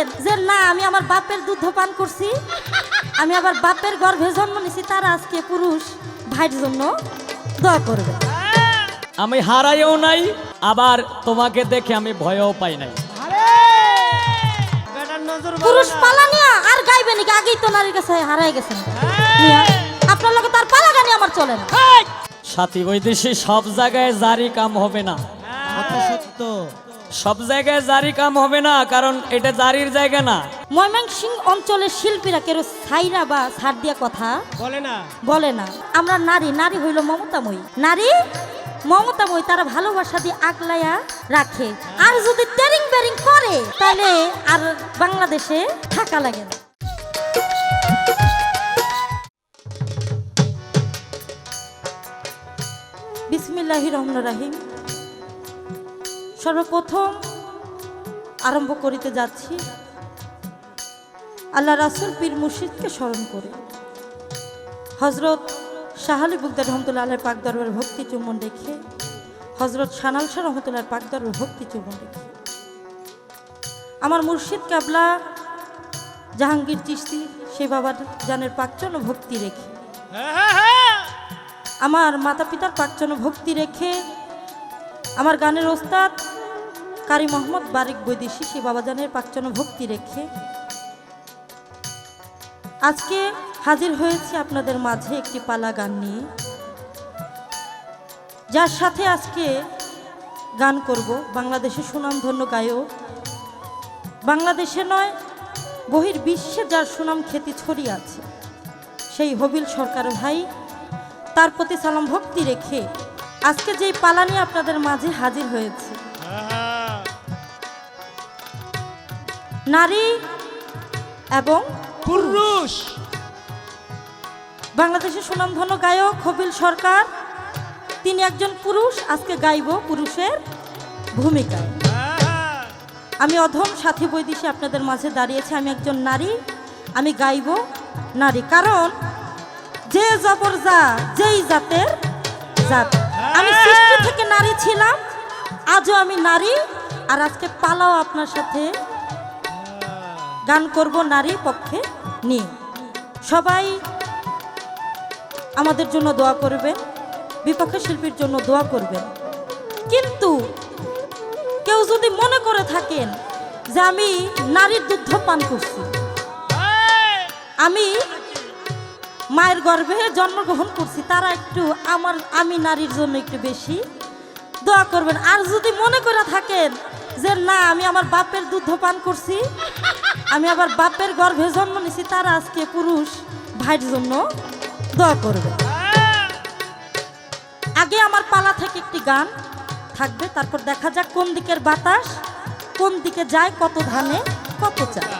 থাকেন যে না আমি আমার বাপের দুধ পান করছি, আমি আবার বাপের গর্ভে জন্ম নিছি, তারা আজকে পুরুষ ভাইয়ের জন্য দোয়া করবে। আমি হারাইও নাই, আবার তোমাকে দেখে আমি ভয়ও পাই নাই। পুরুষ পালা নিয়া আর গাইবে নাকি? আগেই তো নারীর কাছে হারাই গেছেন মিয়া। আপনার লগে তার পালা গানি আমার চলে না। সাথী বৈদেশি সব জায়গায় জারি কাম হবে না, সত্য। সব জায়গায় জারি কাম হবে না, কারণ এটা জারির জায়গা না। ময়মনসিংহ অঞ্চলের শিল্পীরা কেউ ছাইরা বা ছাড় দিয়া কথা বলে না। আমরা নারী, নারী হইল মমতাময়ী, নারী মমতাময়ী, তারা ভালোবাসা দিয়ে আগলাইয়া রাখে। আর যদি টেরিং বেরিং করে তাহলে আর বাংলাদেশে থাকা লাগে না। বিসমিল্লাহির রহমানির রহিম। সর্বপ্রথম আরম্ভ করিতে যাচ্ছি আল্লাহ রাসূল পীর মুর্শিদকে স্মরণ করে। হযরত শাহ আলী বুগদার রহমতুল্লাহ আলাইহির পাক দরবারে ভক্তি চুম্বন রেখে, হযরত শানাল শাহ রহমতুল্লাহর পাক দরবারে ভক্তি চুম্বন রেখে, আমার মুর্শিদ কাবলা জাহাঙ্গীর চিশতি সে বাবার জানের পাকচন ভক্তি রেখে, আমার মাতা পিতার পাকচন ভক্তি রেখে, আমার গানের ওস্তাদ কারি মোহাম্মদ বারিক বৈদেশি সে বাবাজানের পাকচন ভক্তি রেখে আজকে হাজির হয়েছে আপনাদের মাঝে একটি পালা গান নিয়ে, যার সাথে আজকে গান করব বাংলাদেশের সুনামধন্য গায়ক, বাংলাদেশে নয় বহির্বিশ্বে যার সুনাম খ্যাতি ছড়িয়ে আছে সেই হবিল সরকার ভাই, তার প্রতি সালাম ভক্তি রেখে আজকে যেই পালা নিয়ে আপনাদের মাঝে হাজির হয়েছে, নারী এবং পুরুষ। বাংলাদেশের সুনামধন্য গায়ক হবিল সরকার, তিনি একজন পুরুষ, আজকে গাইব পুরুষের ভূমিকায়। আমি অধম সাথী বৈদেশি আপনাদের মাঝে দাঁড়িয়েছি, আমি একজন নারী, আমি গাইব নারী, কারণ যে জবর যা যেই জাতের জাত, আমি সৃষ্টি থেকে নারী ছিলাম, আজও আমি নারী, আর আজকে পালাও আপনার সাথে গান করব নারী পক্ষে নিয়ে। সবাই আমাদের জন্য দোয়া করবেন, বিপক্ষ শিল্পীর জন্য দোয়া করবেন। কিন্তু কেউ যদি মনে করে থাকেন যে আমি নারীর দুধ পান করছি, আমি মায়ের গর্ভে জন্মগ্রহণ করছি, তারা একটু আমি নারীর জন্য একটু বেশি দোয়া করবেন। আর যদি মনে করে থাকেন যে না আমি আমার বাপের দুধ পান করছি, আমি আবার বাপের গর্ভে জন্ম নিছি, তারা আজকে পুরুষ ভাইয়ের জন্য দোয়া করবে। আগে আমার পালা থেকে একটি গান থাকবে, তারপর দেখা যাক কোন দিকের বাতাস কোন দিকে যায়, কত ধানে কত চায়।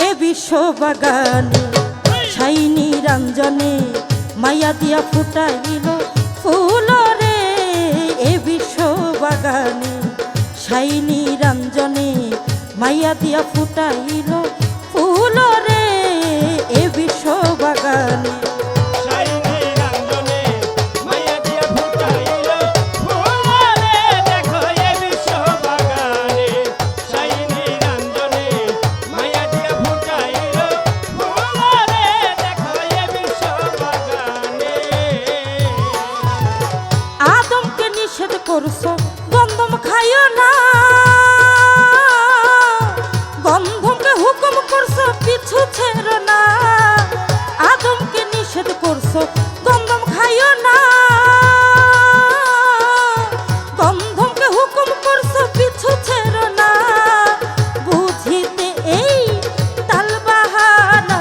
এ বিশ্ব বাগানে ছাইনি রঞ্জনে মায়া দিয়া ফুটাইল ফুল রে, এ বিশ্ব বাগানে ছাইনি রঞ্জনে মায়া দিয়া ফুটাইল ফুল রে, এ বিশ্ব বাগানে করছো গন্ধম খাইও না, গন্ধমকে হুকুম করছো পিছু ছেড়ো না, আদমকে নিষেধ করছো গন্ধম খাইও না, গন্ধমকে হুকুম করছো পিছু ছেড়ো না, বুঝিতে এই তালবাহানা,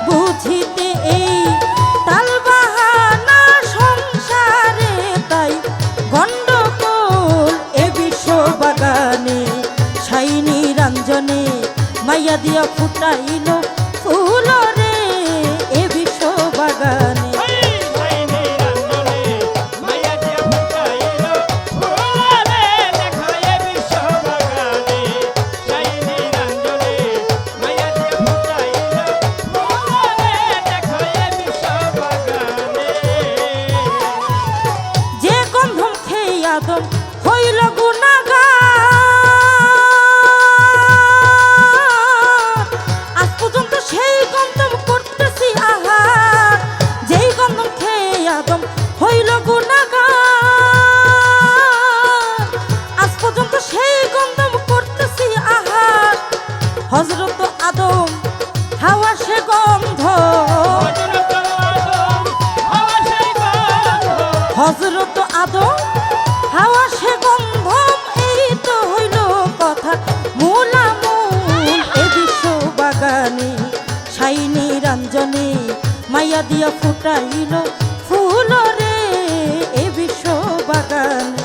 বুঝিতে এই রঞ্জনে মাইয়া দিয়া ফুটাইল ফুল রে, এ বিশ্ব বাগানে। যে গন্ধম খেয়ে আদম হইল গুনাহগার। আজ পর্যন্ত সেই গন্ধম করতেছি আহার, যেই গন্ধম খেয়ে আদম হইল গুনাহগার। আজ পর্যন্ত সেই গন্ধম করতেছি আহার, হযরত আদম হাওয়া সে গন্ধ, হযরত আদম হাওয়া সে গন্ধ। এই তো হইল কথা মূলামূল এ বিশ্ব বাগানে, সাই নিরঞ্জনে মায়া দিয়া ফুটাইল ফুল রে এ বিশ্ব বাগানে।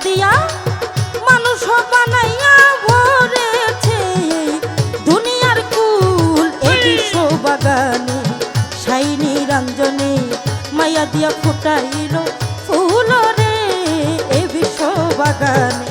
দিয়া মানুষ বানাইয়া ভরেছে দুনিয়ার কুল এ বিশ্ব বাগানে, সাই নিরঞ্জনে মায়া দিয়া ফুটাইল ফুল রে এ বিশ্ব বাগানে।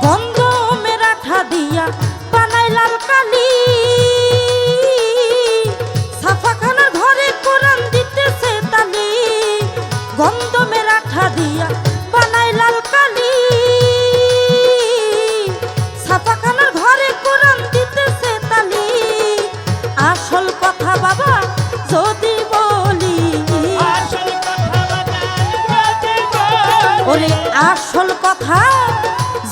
গন্ধমের আঠা দিয়া বানাই লাল কালি, ছাপাখানার ঘরে কোরআন দিতেছে তালি। আসল কথা বাবা যদি বলি, ওরে আসল কথা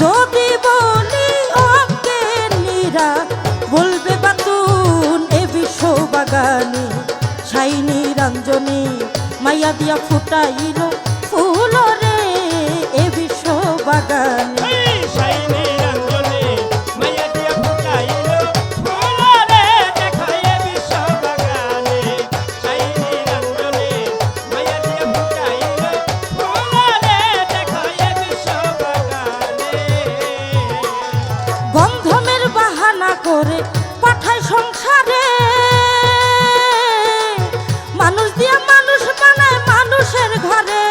যদি বলি, ওকে নীরা বলবে বাতুন এ বিশ্ব বাগানে, সাই নিরঞ্জনে মায়া দিয়া ফুটাইল ফুল রে এ বিশ্ব বাগানে। গন্ধমের বাহানা করে পাঠায় সংসারে, মানুষ দিয়া মানুষ বানায় মানুষের ঘরে।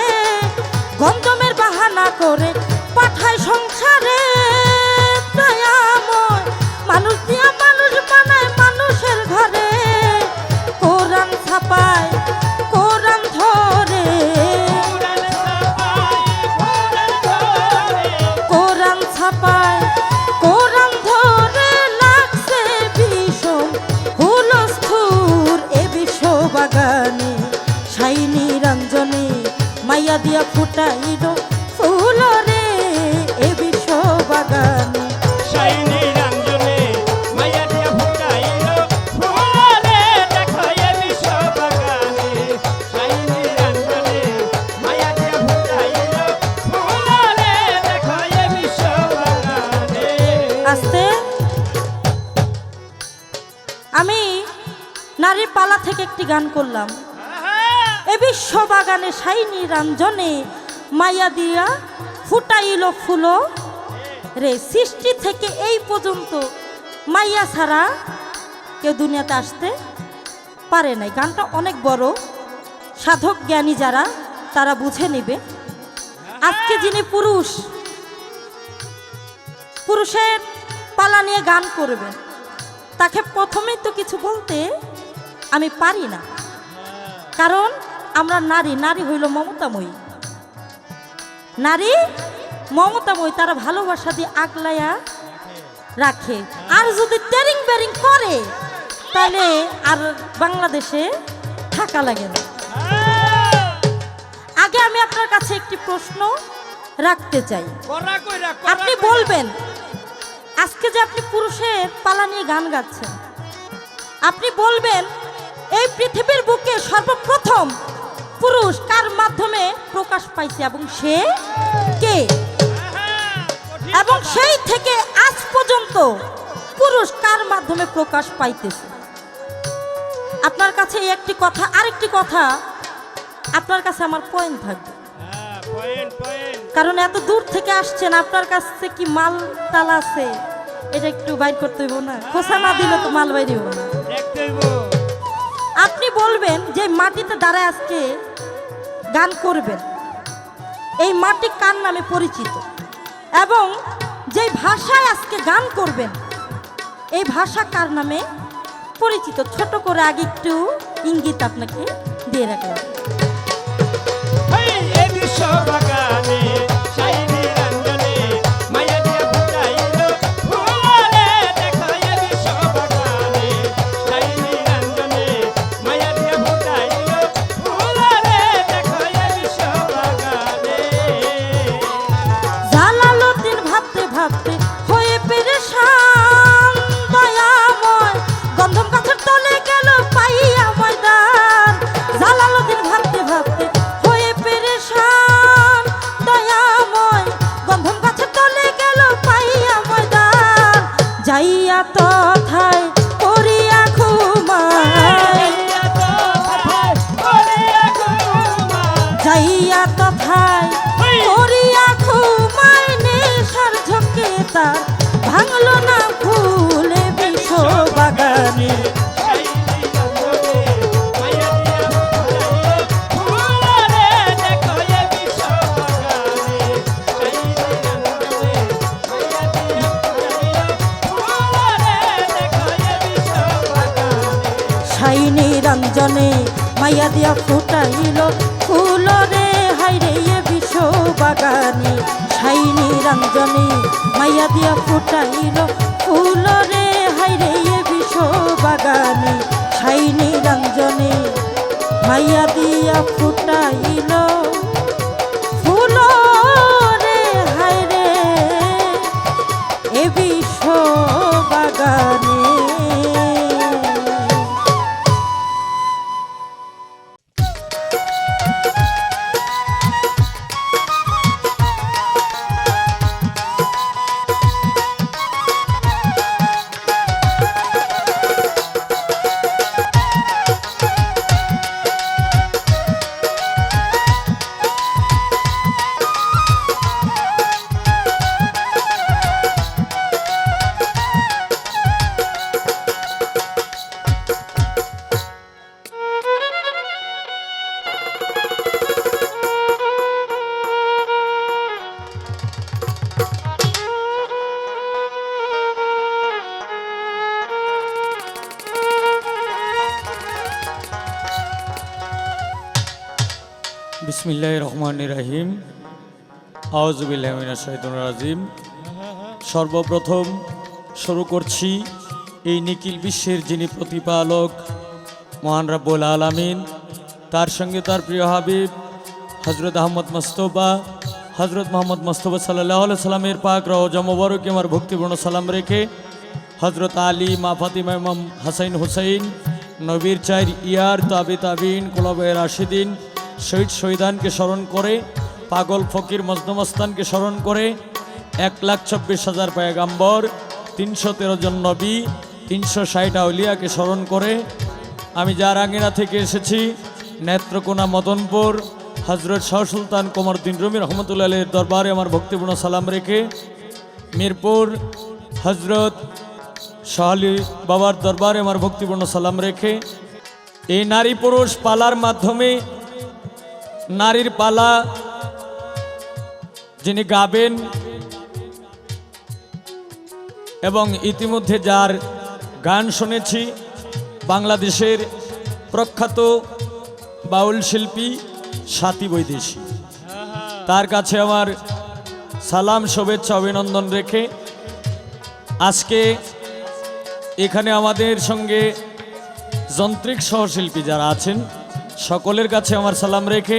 গন্ধমের বাহানা করে পাঠায় সংসারে, দয়াময় মানুষ দিয়া মানুষ বানায় মানুষের ঘরে। কোরআন ছাপায় কোরআন ধরে, কোরআন ছাপায় কোরআন ধরে, লাগছে ভীষণ হুলস্থুল এ বিশ্ব বাগানে, সাই নিরঞ্জনে মায়া দিয়া ফুটাইল ফুল রে এ বিশ্ব বাগানে। আস্তে আমি নারীর পালা থেকে একটি গান করলাম। এ বিশ্ব বাগানে সাই নিরঞ্জনে মায়া দিয়া ফুটাইল ফুল রে। সৃষ্টি থেকে এই পর্যন্ত মাইয়া ছাড়া কেউ দুনিয়াতে আসতে পারে নাই। গানটা অনেক বড়, সাধক জ্ঞানী যারা তারা বুঝে নেবে। আজকে যিনি পুরুষের পালা নিয়ে গান করবেন, তাকে প্রথমেই তো কিছু বলতে আমি পারি না, কারণ আমরা নারী হইল মমতাময়ী। নারী মমতাময়ী, তারা ভালোবাসা দিয়ে আগলাইয়া রাখে। আর যদি টেরিং বেরিং করে তাহলে আর বাংলাদেশে থাকা লাগে না। আগে আমি আপনার কাছে কাছে একটি প্রশ্ন রাখতে চাই। করা কইরা আপনি বলবেন আজকে যে আপনি পুরুষের পালা নিয়ে গান গাচ্ছেন, আপনি বলবেন এই পৃথিবীর বুকে সর্বপ্রথম পুরুষ কার মাধ্যমে প্রকাশ পাইছে এবং সে কে, এবং সেই থেকে আজ পর্যন্ত পুরুষ কার মাধ্যমে প্রকাশ পাইতেছে। আপনার কাছে এই একটি কথা, আরেকটি কথা আপনার কাছে আমার পয়েন্ট থাকবে, কারণ এত দূর থেকে আসছেন, আপনার কাছে কি মাল টাল আছে এটা একটু বাইর করতে হইব না, খোসা না দিলে তো মাল বাইর হইব না। আপনি বলবেন যে মাটিতে দাঁড়ায় আজকে গান করবেন, এই মাটি কার নামে পরিচিত, এবং যে ভাষায় আজকে গান করবেন এই ভাষা কার নামে পরিচিত। ছোট করে আগে একটু ইঙ্গিত আপনাকে দিয়ে রাখলাম। জালালউদ্দিন ভাবতে ভাবতে হয়ে পেরেশান, দয়াময় গন্ধম গাছের তলে গেল পাইয়া ময়দান। জালালউদ্দিন ভাবতে ভাবতে হয়ে পেরেশান, দয়াময় গন্ধম গাছের তলে গেল পাইয়া ময়দান। যাইয়া তথায় করিয়া ঘুমায়, যাইয়া তথায় করিয়া ঘুমায়, নেশার ঝোঁকে তার ভাঙলো না ফুলে বিষ বাগানে। শাইনি রঞ্জনে মাইয়া দিয়া ফুটাইল ফুল রে, হাইরে এ বিষ বাগানে। শাইনি রঞ্জনে মাইয়া দিয়া ফুটাইল ফুল রে, হাইরে এ বিষ বাগানে। শাইনি রঞ্জনে মাইয়া দিয়া ফুটাইল ফুল রে, হাইরে এ বিষ বাগানে। বিসমিল্লাহির রহমানির রহিম, আউযু বিল্লাহি মিনাশ শাইতানির রাজিম। সর্বপ্রথম শুরু করছি এই নিখিল বিশ্বের যিনি প্রতিপালক মহান রব্বুল আলামিন, তার সঙ্গে তার প্রিয় হাবিব হযরত আহমদ মুস্তফা হযরত মুহাম্মদ মুস্তফা সাল্লাল্লাহু আলাইহি সাল্লামের পাক রওজা মুবারকে আমার ভক্তিপূর্ণ সালাম রেখে হযরত আলী, মা ফাতিমা, ইমাম হাসান হুসাইন, নবীর চার ইয়ার তাবে তাবিন, খোলাফায়ে রাশিদিন, শহীদ শহীদানকে স্মরণ করে, পাগল ফকির মজদুমস্তানকে স্মরণ করে, 1,26,000 পয়গাম্বর, 313 জন নবী, 360 আউলিয়াকে স্মরণ করে আমি যার আঙ্গিনা থেকে এসেছি নেত্রকোনা মদনপুর হজরত শাহ সুলতান কমরউদ্দিন রুমি রহমতুল্লাহ আলাইহির দরবারে আমার ভক্তিপূর্ণ সালাম রেখে, মিরপুর হজরত শাহ আলী বাবার দরবারে আমার ভক্তিপূর্ণ সালাম রেখে, এই নারী পুরুষ পালার মাধ্যমে নারীর পালা যিনি গাবেন এবং ইতিমধ্যে যার গান শুনেছি বাংলাদেশের প্রখ্যাত বাউল শিল্পী স্বাতী বৈদেশী, তার কাছে আমার সালাম, শুভেচ্ছা, অভিনন্দন রেখে আজকে এখানে আমাদের সঙ্গে যন্ত্রিক সহশিল্পী যারা আছেন সকলের কাছে আমার সালাম রেখে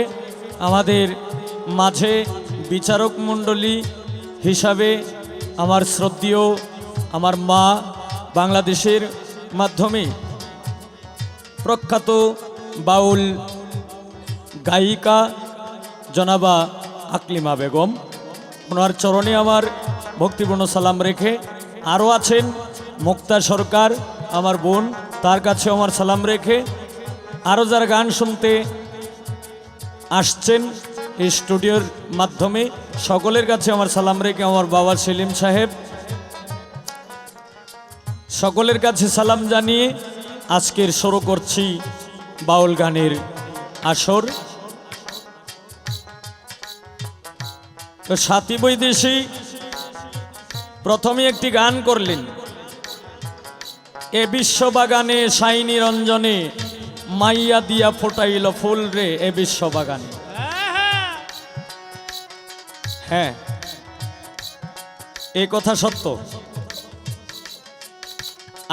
আমাদের মাঝে বিচারক মণ্ডলী হিসাবে আমার শ্রদ্ধেয় আমার মা, বাংলাদেশের মাধ্যমে প্রখ্যাত বাউল গায়িকা জনাবা আকলিমা বেগম, ওনার চরণে আমার ভক্তিপূর্ণ সালাম রেখে আরও আছেন মুক্তা সরকার আমার বোন, তার কাছে আমার সালাম রেখে আরও যারা গান শুনতে আসছেন এই স্টুডিওর মাধ্যমে সকলের কাছে আমার সালাম রেখে আমার বাবা সেলিম সাহেব, সকলের কাছে সালাম জানিয়ে আজকের শুরু করছি বাউল গানের আসর। তো সাথী বৈদেশী প্রথমে একটি গান করলেন, এ বিশ্ববাগানে সাইনি রঞ্জনে মাইয়া দিয়া ফোটাইল ফুল রে এ বিশ্ববাগানে। হ্যাঁ, এ কথা সত্য।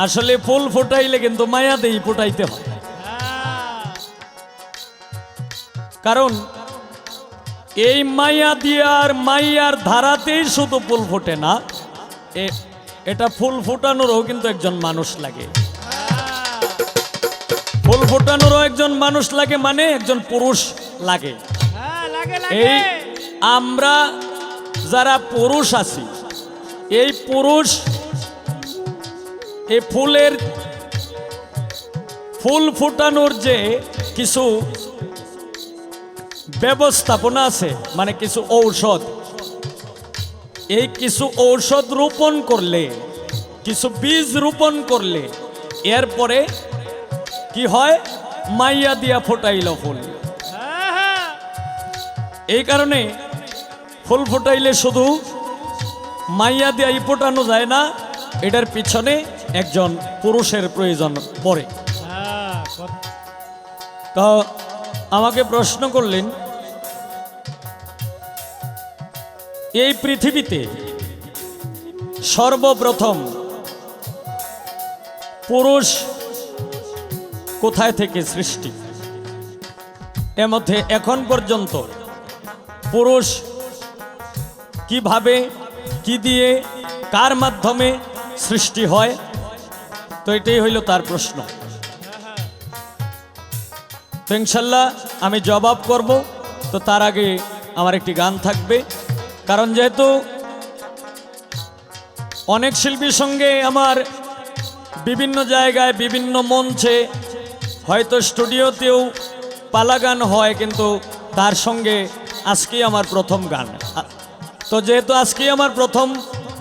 আসলে ফুল ফোটাইলে কিন্তু মায়া দেই ফোটাইতে হয়, কারণ এই মায়া দিয়ার মাইয়ার ধারাতেই শুধু ফুল ফোটে না, এটা ফুল ফোটানোরও কিন্তু একজন মানুষ লাগে। ফুল ফোটানোরও একজন মানুষ লাগে, মানে একজন পুরুষ লাগে। এই আমরা যারা পুরুষ আছি, এই পুরুষ এই ফুলের ফুল ফোটানোর যে কিছু ব্যবস্থাপনা আছে, মানে কিছু ঔষধ, এই কিছু ঔষধ রোপণ করলে, কিছু বীজ রোপণ করলে এরপরে কি হয়, মাইয়া দিয়া ফোটাইল ফুল। এই কারণে ফুল ফোটাইলে শুধু মাইয়া দিয়াই ফোটানো যায় না, এটার পিছনে একজন পুরুষের প্রয়োজন পড়ে। তো আমাকে প্রশ্ন করলেন, এই পৃথিবীতে সর্বপ্রথম পুরুষ কোথায় থেকে সৃষ্টি? এর মধ্যে এখন পর্যন্ত পুরুষ কিভাবে, কি দিয়ে, কার মাধ্যমে সৃষ্টি হয়, তো এটাই হইল তার প্রশ্ন। তো ইনশাল্লাহ আমি জবাব করব। তো তার আগে আমার একটি গান থাকবে, কারণ যেহেতু অনেক শিল্পীর সঙ্গে আমার বিভিন্ন জায়গায় বিভিন্ন মঞ্চে হয়তো স্টুডিওতেও পালা গান হয়, কিন্তু তার সঙ্গে আজকেই আমার প্রথম গান। তো যেহেতু আজকেই আমার প্রথম,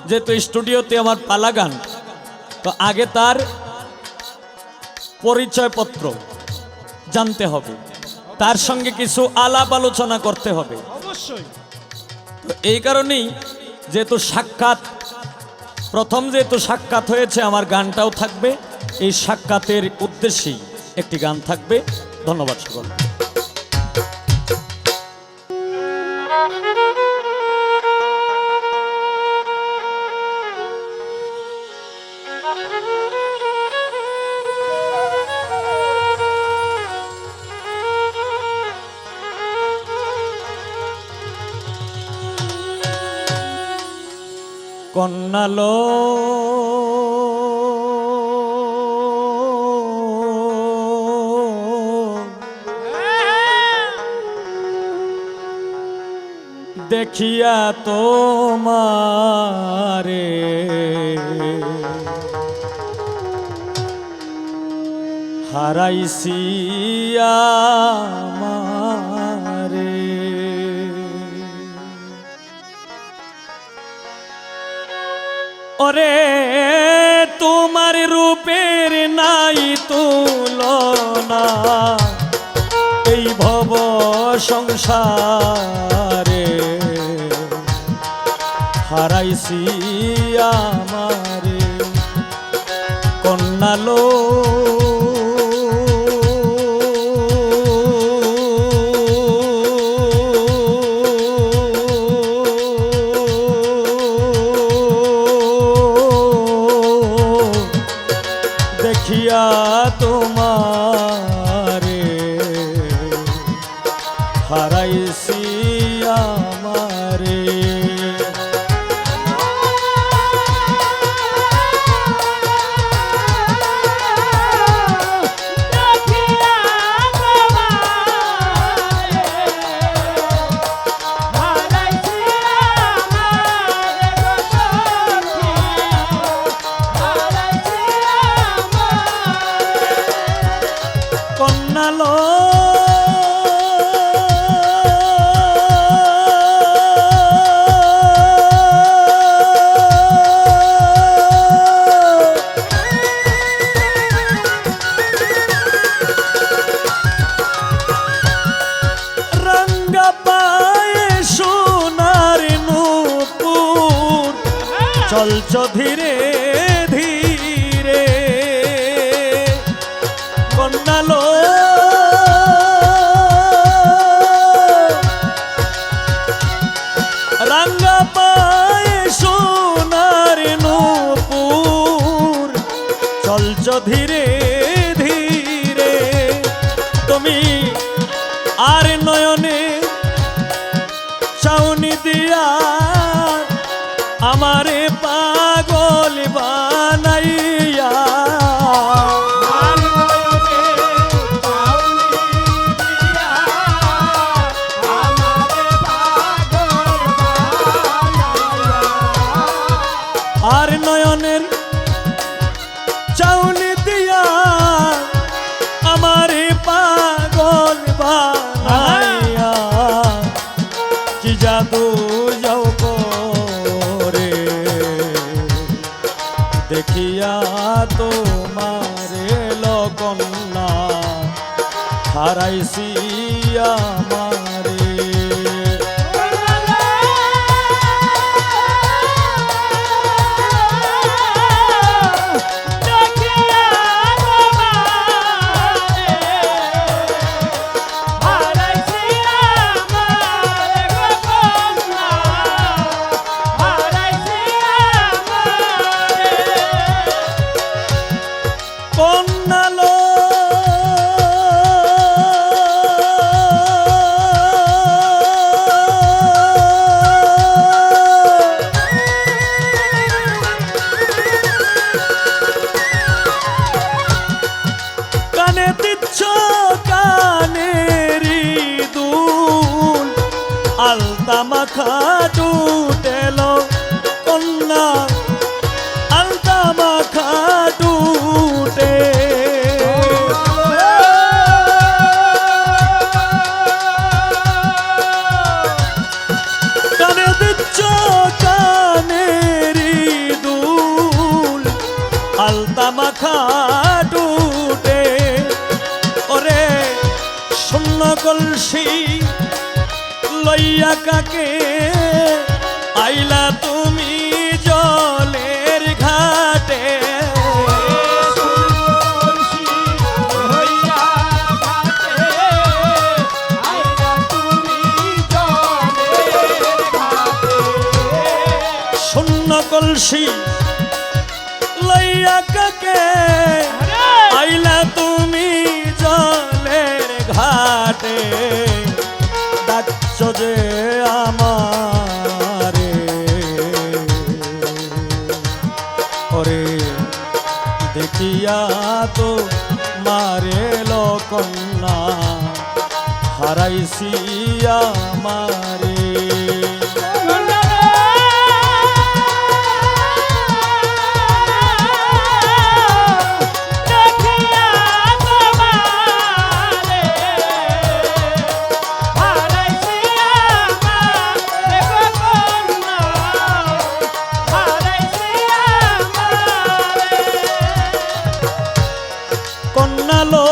যেহেতু স্টুডিওতে আমার পালা গান, তো আগে তার পরিচয়পত্র জানতে হবে, তার সঙ্গে কিছু আলাপ আলোচনা করতে হবে অবশ্যই। তো এই কারণেই যেহেতু সাক্ষাৎ, প্রথম যেহেতু সাক্ষাৎ হয়েছে, আমার গানটাও থাকবে এই সাক্ষাতের উদ্দেশ্যেই একটি গান থাকবে। ধন্যবাদ সকল। কন্নালো দেখিয়া তোমারে হারাইছি আমারে, ওরে তোমার রূপের নাই তুলনা, এই ভব সংসারে হারাইছি আমারে। কন্নালো দেখিয়া তোমারে হারাইছি আমারে। কন্যালো রঙ্গা পায়ে সোনার নূপুর চলছ ধীরে ধীরে কন্যালো রঙ্গা পায়ে সোনার নূপুর চলছ ধীরে ধীরে তুমি আর নয়নে চাউনি দিয়া আমারে পাগল বানাইয়া আর নয়নের চাউনি দিয়া আমারে পাগল বানাইয়া কি জাদু যাও করে দেখিয়া তোমারে লগন্না হারাইছি আমারে। কন্যালো কানে দিচ্ছ কানেরি দুল আলতা মাখা টুটেলো কন্যা আলতা মাখা টুটে কানে দিচ্ছ কানেরি দুল আলতা মাখা টুটে ওরে শূন্য কলসি লইয়া কাকে আইলা তুমি জলের ঘাটে শূন্য কলসি লইয়া কাকে আইলা তুমি জলের ঘাটে ডাকছ যে আমারে ওরে দেখিয়া তো মারে কন্যা হারাইছি আমারে। কন্যালো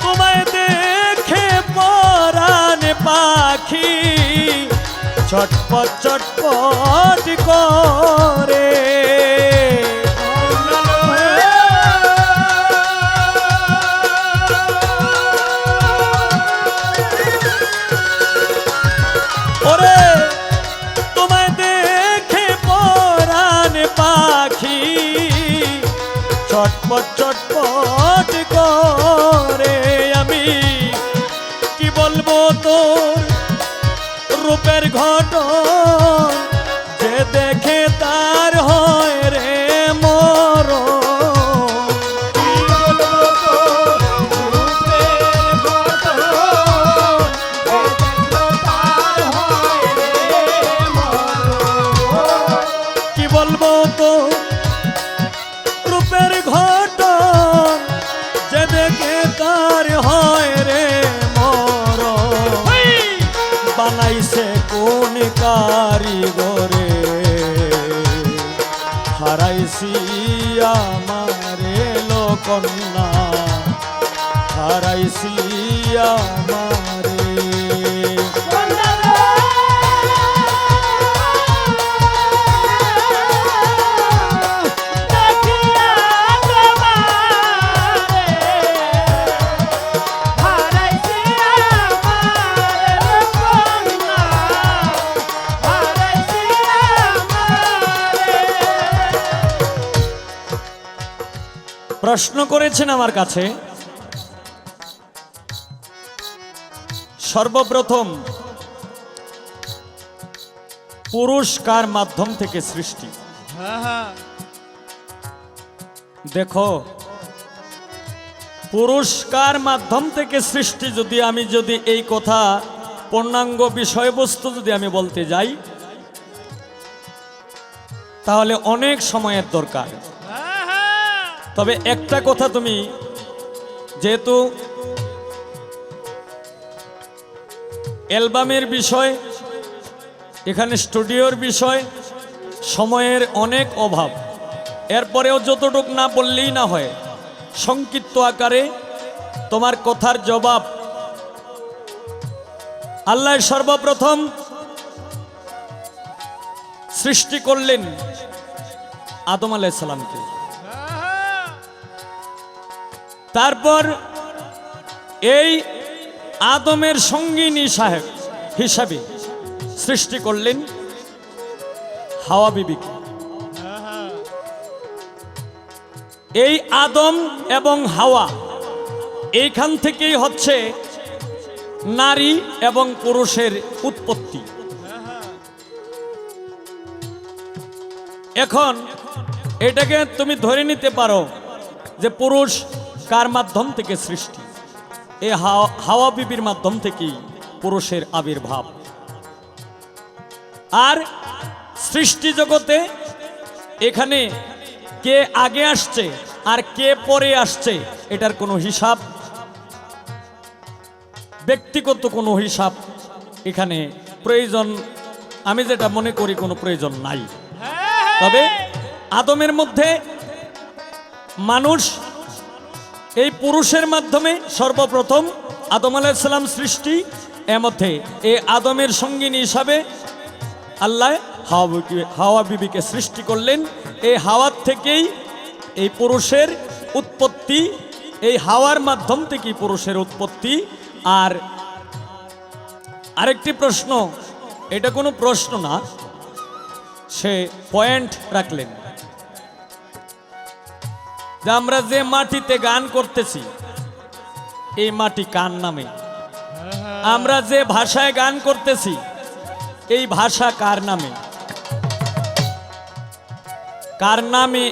তোমায় দেখে পরাণ পাখি ছটপট ছটপট করে চটপট করে। আমি কি বলবো তোর রূপের ঘটন, যে দেখে তার হয় রে মরণ। কি বলবো তো রূপের ঘটন, যে দেখে তার হয় রে মরণ। বানাইছে কোন কারিগরে, হারাইছি আমারে লোকন্যা, হারাইছি আমারে। প্রশ্ন করেছেন আমার কাছে, সর্বপ্রথম পুরুষ কার মাধ্যম থেকে সৃষ্টি? দেখো, পুরুষ কার মাধ্যম থেকে সৃষ্টি আমি যদি এই কথা পূর্ণাঙ্গ বিষয়বস্তু যদি আমি বলতে যাই, তাহলে অনেক সময়ের দরকার। তবে একটা কথা, তুমি যেহেতু অ্যালবামের বিষয়, এখানে স্টুডিওর বিষয়, সময়ের অনেক অভাব, এরপরেও যতটুকু না বললেই না হয়, সংক্ষিপ্ত আকারে তোমার কথার জবাব। আল্লাহ সর্বপ্রথম সৃষ্টি করলেন আদম আলাইহিস সালামকে, তারপর এই আদমের সঙ্গিনী সাহেব হিসাবে সৃষ্টি করলেন হাওয়া বিবিকে। এই আদম এবং হাওয়া, এইখান থেকেই হচ্ছে নারী এবং পুরুষের উৎপত্তি। এখন এটাকে তুমি ধরে নিতে পারো যে পুরুষ কার মাধ্যম থেকে সৃষ্টি? এই হাওয়া বিবির মাধ্যম থেকেই পুরুষের আবির্ভাব। আর সৃষ্টি জগতে এখানে কে আগে আসছে আর কে পরে আসছে, এটার কোনো হিসাব, ব্যক্তিগত কোনো হিসাব এখানে প্রয়োজন, আমি যেটা মনে করি কোনো প্রয়োজন নাই। তবে আদমের মধ্যে মানুষ, এই পুরুষের মাধ্যমে সর্বপ্রথম আদম আলাইহিস সালাম সৃষ্টি। এর মধ্যে এই আদমের সঙ্গিনী হিসাবে আল্লাহ হাওয়া বিবিকে সৃষ্টি করলেন। এই হাওয়ার থেকেই এই পুরুষের উৎপত্তি, এই হাওয়ার মাধ্যম থেকেই পুরুষের উৎপত্তি। আর আরেকটি প্রশ্ন, এটা কোনো প্রশ্ন না, সে পয়েন্ট রাখলেন যে আমরা যে মাটিতে গান করতেছি, এই মাটি কার নামে? আমরা যে ভাষায় গান করতেছি, এই ভাষা কার নামে? কার নামে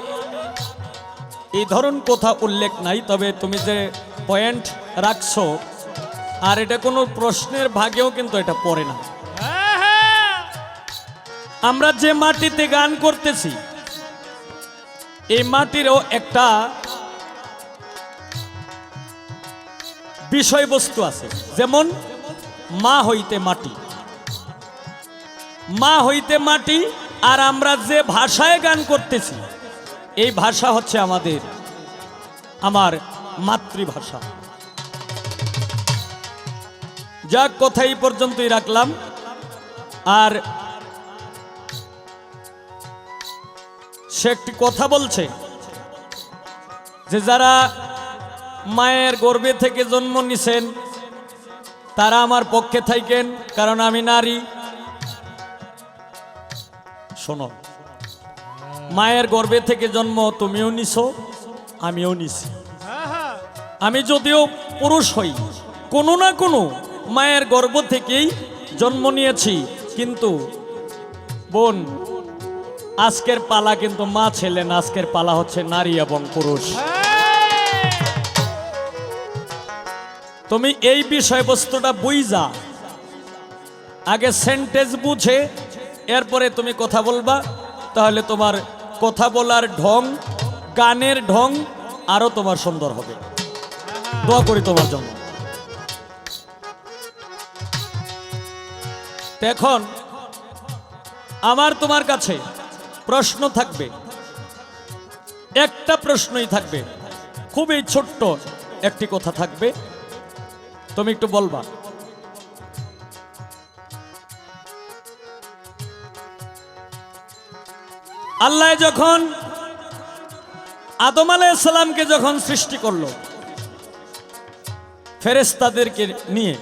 এই ধরন কথা উল্লেখ নাই। তবে তুমি যে পয়েন্ট রাখছো, আর এটা কোনো প্রশ্নের ভাগেও কিন্তু এটা পড়ে না। আমরা যে মাটিতে গান করতেছি, এই মাটিরও একটা বিষয়বস্তু আছে। যেমন মা হইতে মাটি, মা হইতে মাটি। আর আমরা যে ভাষায় গান করতেছি, এই ভাষা হচ্ছে আমার মাতৃভাষা। যাক, কথা এই পর্যন্তই রাখলাম। আর সে একটি কথা বলছে যে যারা মায়ের গর্ভে থেকে জন্ম নিছেন তারা আমার পক্ষে থাকেন, কারণ আমি নারী। শোনো, মায়ের গর্ভে থেকে জন্ম তুমিও নিছো, আমিও নিছি। আমি যদিও পুরুষ হই, কোনো না কোনো মায়ের গর্ভ থেকেই জন্ম নিয়েছি, কিন্তু বোন আজকের পালা কিন্তু মা ছেলে না, আজকের পালা হচ্ছে নারী এবং পুরুষ। তুমি এই বিষয়বস্তুটা বুঝা আগে সেন্টেন্স বুঝে এরপরে তুমি কথা বলবা, তাহলে তোমার কথা বলার ঢং, গানের ঢং আরো তোমার সুন্দর হবে। দোয়া করি তোমার জন্য। এখন আমার তোমার কাছে প্রশ্ন থাকবে, একটা প্রশ্নই থাকবে, খুবই ছোট্ট একটি কথা থাকবে, তুমি একটু বলবা। আল্লাহ যখন আদম আলাইহিস সালামকে যখন সৃষ্টি করলো ফেরেশতাদেরকে নিয়ে,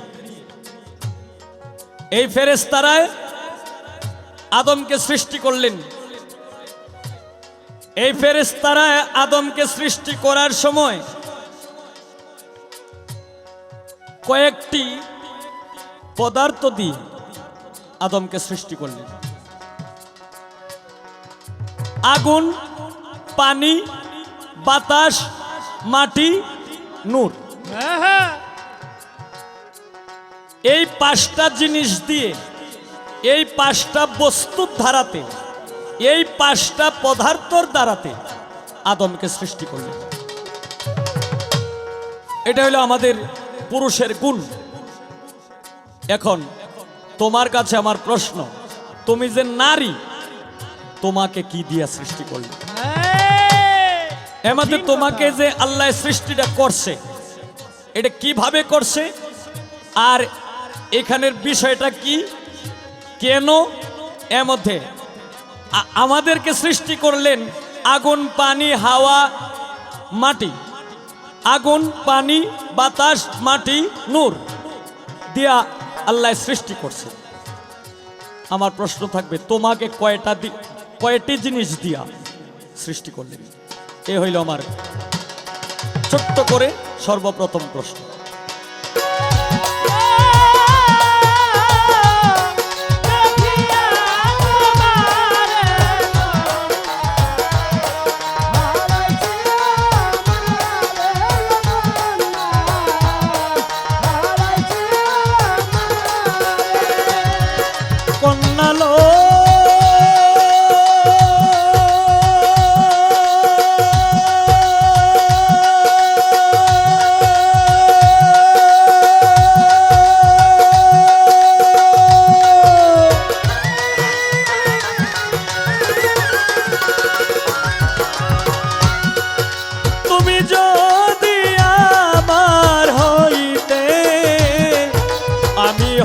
এই ফেরেশতারায় আদমকে সৃষ্টি করলেন। এই ফেরেশতারায় আদমকে সৃষ্টি করার সময় কয়েকটি পদার্থ দিয়ে আদমকে সৃষ্টি করলেন। আগুন, পানি, বাতাস, মাটি, নূর। এই পাঁচটা জিনিস দিয়ে, এই পাঁচটা বস্তুর ধারাতে, এই পাঁচটা পদার্থর দ্বারাতে আদমকে সৃষ্টি করলেন। এটা হলো আমাদের পুরুষের গুণ। এখন তোমার কাছে আমার প্রশ্ন, তুমি যে নারী, তোমাকে কি দিয়া সৃষ্টি করলেন? এমতে তোমাকে যে আল্লাহ সৃষ্টিটা করছে, এটা কিভাবে করছে, আর এখানের বিষয়টা কি, কেন? এর মধ্যে আমাদেরকে সৃষ্টি করলেন আগুন, পানি, হাওয়া, মাটি। আগুন, পানি, বাতাস, মাটি, নূর দিয়া আল্লাহ সৃষ্টি করছে। আমার প্রশ্ন থাকবে, তোমাকে কয়টি জিনিস দিয়া সৃষ্টি করলেন? এ হইল আমার ছোট্ট করে সর্বপ্রথম প্রশ্ন।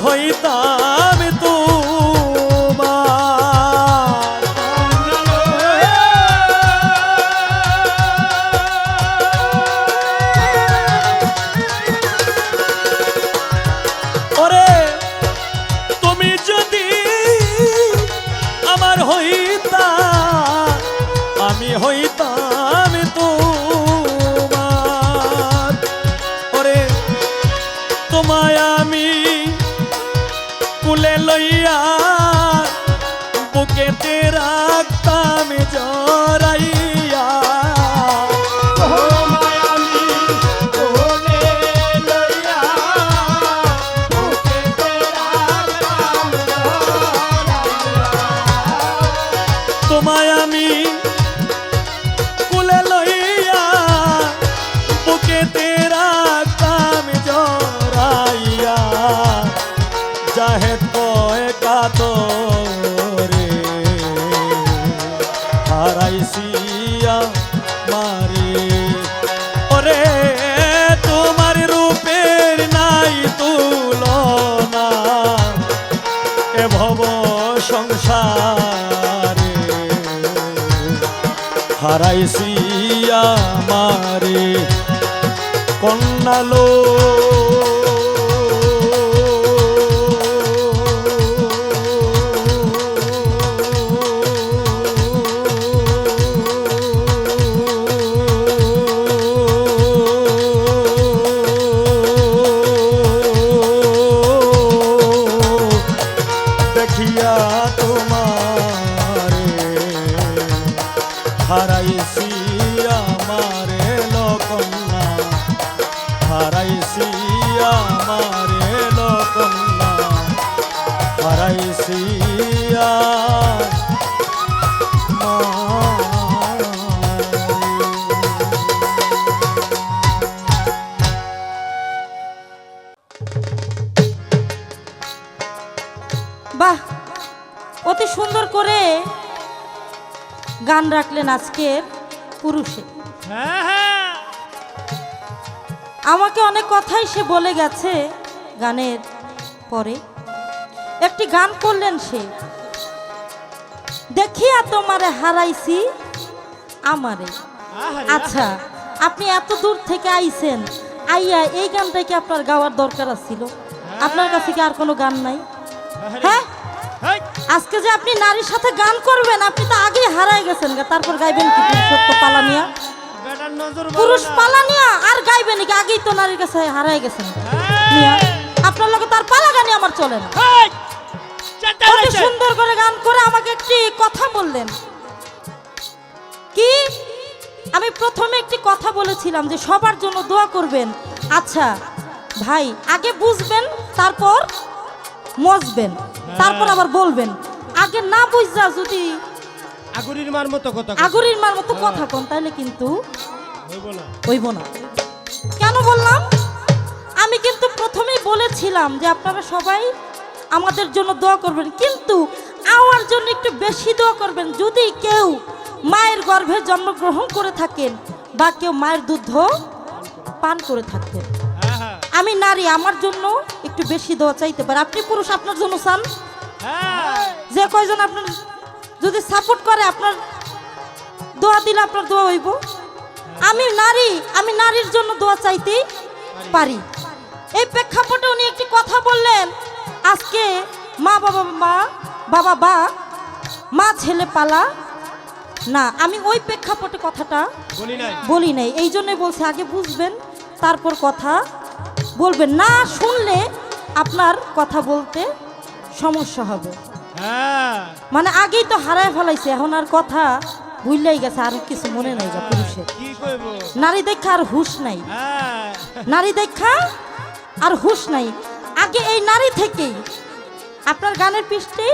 হইতাম তোমার, ওরে তুমি যদি আমার হইতা, আমি হইতাম তোমার। ওরে তোমায় আমি কুলে লইয়া বুকেতে রাখতাম জড়াইয়া। তোমায় আমি কুলে লইয়া বুকেতে রাখতাম জড়াইয়া। তোমায় আমি কুলে লইয়া বুকেতে রাখতাম জড়াইয়া। জাহেদ কয় কাতরে হারাইছিয়া মারে, ওরে তোমার রূপের নাই তুলনা এ ভব সংসারে। হারাইছিয়া মারে কন্যালো আমার এলো কন্যা হারাইছি আর বাহ, অতি সুন্দর করে গান রাখলেন আজকের পুরুষে। আমাকে অনেক কথাই সে বলে গেছে গানের পরে। একটি গান করলেন সে, দেখিয়া তোমারে হারাইছি আমারে। আচ্ছা, আপনি এত দূর থেকে আইছেন, আইয়া এই গানটা কি আপনার গাওয়ার দরকার ছিল? আপনার কাছে কি আর কোনো গান নাই? হ্যাঁ, আজকে যে আপনি নারীর সাথে গান করবেন, আপনি তো আগেই হারাই গেছেন, তারপর গাইবেন কি পুরুষত্ব পালানিয়া? পুরুষ পালানিয়া আর গাইবেন কি? আগেই তো নারীর কাছে হারাই গেছেন। আপনার লগে তার পালা গানি আমার চলে না। কত সুন্দর করে গান করে আমাকে একটি কথা বললেন। কি? আমি প্রথমে একটি কথা বলেছিলাম যে সবার জন্য দোয়া করবেন। আচ্ছা ভাই, আগে বুঝবেন, তারপর মজবেন, তারপর আবার বলবেন। আগে না বুঝা যদি আগুরির মার মতো কথা কোন, তাহলে কিন্তু হইব না। কেন বললাম? আমি কিন্তু প্রথমেই বলেছিলাম যে আপনারা সবাই আমাদের জন্য দোয়া করবেন, কিন্তু আমার জন্য একটু বেশি দোয়া করবেন। যদি কেউ মায়ের গর্ভে জন্মগ্রহণ করে থাকেন বা কেউ মায়ের দুধ পান করে থাকতেন, আমি নারী, আমার জন্য একটু বেশি দোয়া চাইতে পারে। আপনি পুরুষ, আপনার জন্য চান। যে কয়জন আপনার যদি সাপোর্ট করে, আপনার দোয়া দিলে আপনার দোয়া হইব। আমি নারী, আমি নারীর জন্য দোয়া চাইতে পারি। এই প্রেক্ষাপটে উনি একটি কথা বললেন, আজকে মা ছেলে পালা না। আমি ওই প্রেক্ষাপটে কথাটা বলি নাই, এই জন্যই বলছি আগে বুঝবেন, তারপর কথা বলবেন। না শুনলে আপনার কথা বলতে সমস্যা হবে। মানে আগেই তো হারায় ফেলাইছে, এখন আর কথা ভুললেই গেছে, আর কিছু মনে নাই যা পুরুষের। নারী দেখা আর হুশ নাই, নারী দেখা আর হুশ নাই। আগে এই নারী থেকেই আপনার গানের পৃষ্ঠে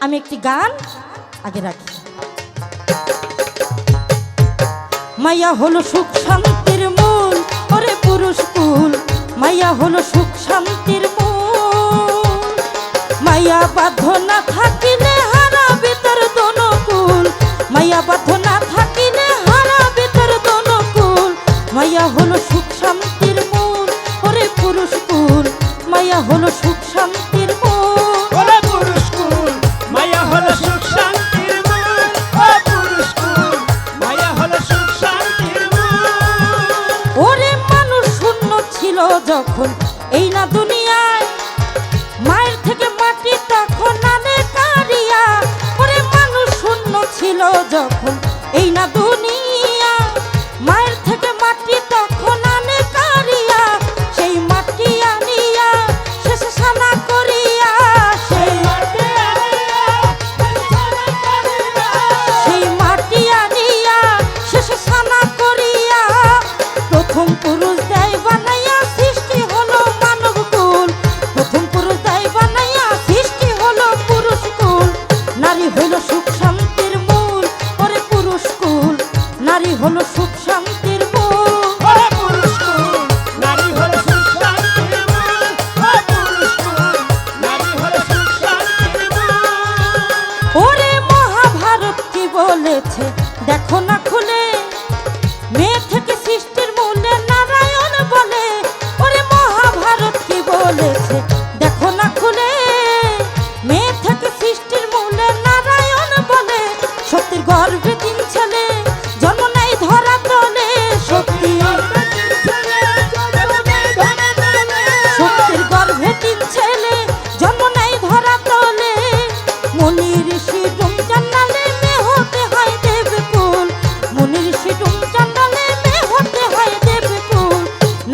আমি একটি গান আগে রাখি। মাইয়া হলো সুখ শান্তির মূল, ওরে পুরুষ কুল। মাইয়া হলো সুখ শান্তির মূল, মাইয়া বাধ্য না থাকিলে হারাবে তার দনকুল। মাইয়া বাধ্য না থাকিলে হারাবে তার দনকুল। মাইয়া হলো সুখ শান্তির মূল, ওরে পুরুষ কুল। মাইয়া হলো সুখ শান্তির মূল, ওরে পুরুষ কুল। মায়া হলো সুখ শান্তির মূল, ও পুরুষ কুল। মায়া হলো সুখ শান্তির মূল। ওরে মানুষ শূন্য ছিল যখন এই না দুনিয়ায়, মায়ের থেকে মাটি তখন আনে কারিয়া। ওরে মানুষ শূন্য ছিল যখন এই না দুনিয়া, মায়ের থেকে মাটি তখন আনে কারিয়া। সেই মাটি আনিয়া শেষে সানা করিয়া, সেই মাটি আনিয়া শেষে সানা করিয়া। প্রথম পুরুষ দেয় বানাইয়া সৃষ্টি হলো মানব কুল। প্রথম পুরুষ দেয় বানাইয়া সৃষ্টি হলো পুরুষ কুল। নারী হলো সুখ শান্তির মূল, ওরে পুরুষ কুল। নারী হলো সুখ শান্তির মূল, ওরে পুরুষ কুল। নারী হলো সুখ শান্তির মূল, ও পুরুষ কুল। নারী হলো সুখ শান্তির মূল। ওরে মহাভারত কি বলেছে দেখো না খুলে, মেয়ে থেকে সৃষ্টির মূলে নারায়ণ বলে। ওরে মহাভারত কি বলেছে দেখো না খুলে, মেয়ে থেকে সৃষ্টির মূলে নারায়ণ বলে। সত্যির গর্ভে তিন ছেলে জন্ম নেয় ধরা তলে। সত্যির গর্ভে তিন ছেলে জন্ম নেয় ধরা তলে। মনি ঋষি ডুম জানালে মেয়ে হতে হয় দেবকুল। মনি ঋষি ডুম জানালে মেয়ে হতে হয় দেবকুল।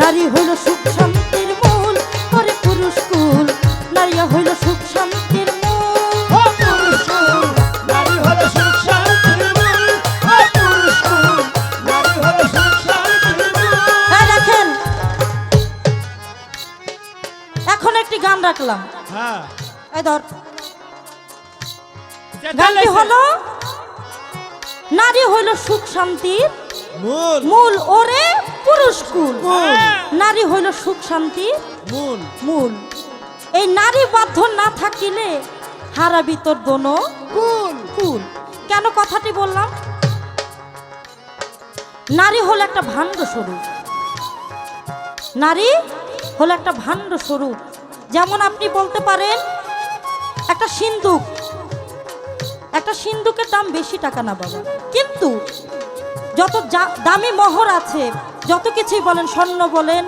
নারী হইল সুখ শান্তির মূল, ওরে পুরুষ কুল। নারী হইল এখন একটি গান রাখলাম, হ্যাঁ এই ধর। যেটা গানটি লেগেছে। হলো নারী হইল সুখ শান্তির মূল মূল, ওরে পুরুষ কুল। হ্যাঁ। নারী হইল সুখ শান্তির মূল মূল। এই নারী বাধ্য না থাকিলে হারাবি তোর দোনো কুল কুল। কেন কথাটি বললাম? নারী হলো একটা ভাণ্ড স্বরূপ, নারী হলো একটা ভাণ্ড স্বরূপ। যেমন আপনি বলতে পারেন একটা সিন্দুক, একটা সিন্দুকের দাম বেশি টাকা না বাবা, কিন্তু যত দামি মোহর আছে, যত কিছুই বলেন, স্বর্ণ বলেন,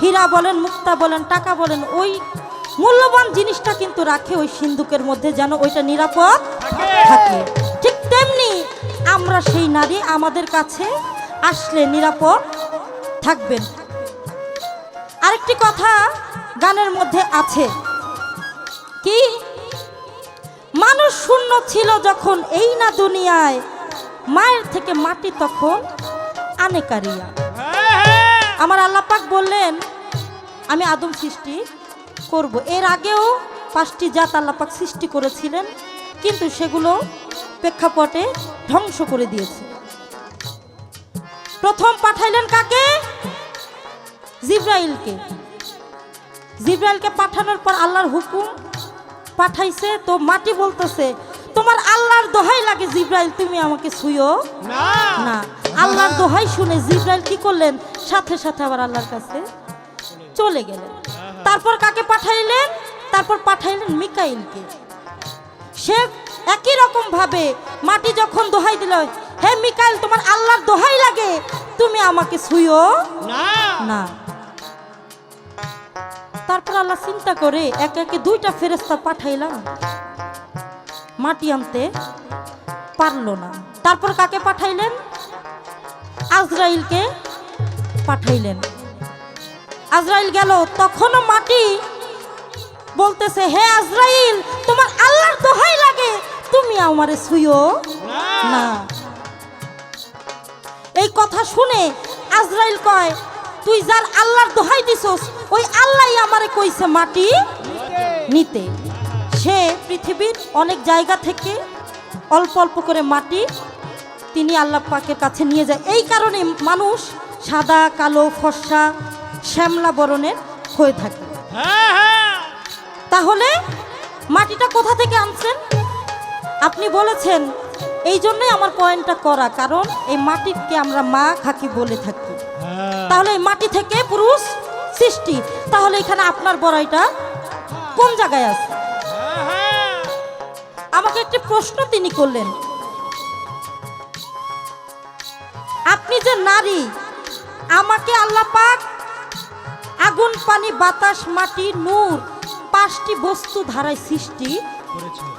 হীরা বলেন, মুক্তা বলেন, টাকা বলেন, ওই মূল্যবান জিনিসটা কিন্তু রাখে ওই সিন্দুকের মধ্যে, যেন ওইটা নিরাপদ থাকে। ঠিক তেমনি আমরা সেই নারী, আমাদের কাছে আসলে নিরাপদ থাকবেন। আরেকটি কথা গানের মধ্যে আছে কি, মানুষ শূন্য ছিল যখন এই না দুনিয়ায়, মায়ের থেকে মাটি তখন আনে কারিয়া। আমার আল্লাহ পাক বললেন আমি আদম সৃষ্টি করব। এর আগেও 5টি জাত আল্লাহ পাক সৃষ্টি করেছিলেন, কিন্তু সেগুলো প্রেক্ষাপটে ধ্বংস করে দিয়েছে। প্রথম পাঠাইলেন কাকে? জিব্রাইলকে। জিব্রাইলকে পাঠানোর পর আল্লাহর হুকুম পাঠাইছে, তো মাটি বলতেছে তোমার আল্লাহর দোহাই লাগে জিব্রাইল তুমি আমাকে ছুঁয়ো না না। আল্লাহর দোহাই শুনে জিব্রাইল কি করলেন, সাথে সাথে আবার আল্লাহর কাছে চলে গেলেন। তারপর কাকে পাঠাইলেন? তারপর পাঠাইলেন মিকাইলকে। সে একই রকম ভাবে মাটি যখন দোহাই দিল, হে মিকাইল তোমার আল্লাহর দোহাই লাগে তুমি আমাকে ছুঁয়ো না না। তারপর আল্লাহ চিন্তা করে একে একে 2টা ফেরেশতা পাঠাইলাম, মাটি আনতে পারলো না। তারপর কাকে পাঠাইলেন? আজরাইলকে পাঠাইলেন। আজরাইল গেল, তখনও মাটি বলতেছে হে আজরাইল তোমার আল্লাহর দোহাই লাগে তুমি আমারে ছুঁয়ো না। এই কথা শুনে আজরাইল কয় তুই যার আল্লাহর দোহাই দিছস ওই আল্লাহই আমারে কইছে মাটি নিতে। সে পৃথিবীর অনেক জায়গা থেকে অল্প অল্প করে মাটি তিনি আল্লাহ পাকের কাছে নিয়ে যায়। এই কারণে মানুষ সাদা, কালো, ফর্সা, শ্যামলা বরণের হয়ে থাকে। তাহলে মাটিটা কোথা থেকে আনছেন? আপনি বলেছেন, এই জন্যই আমার পয়েন্টটা করা, কারণ এই মাটিকে আমরা মা খাকি বলে থাকি। তাহলে এই মাটি থেকে পুরুষ সৃষ্টি, তাহলে এখানে আপনার বড়াইটা কোন জায়গায় আছে? আমাকে একটি প্রশ্ন তিনি করলেন, আপনি যে নারী, আমাকে আল্লাহ পাক আগুন, পানি, বাতাস, মাটি, নূর 5টি বস্তু ধারায় সৃষ্টি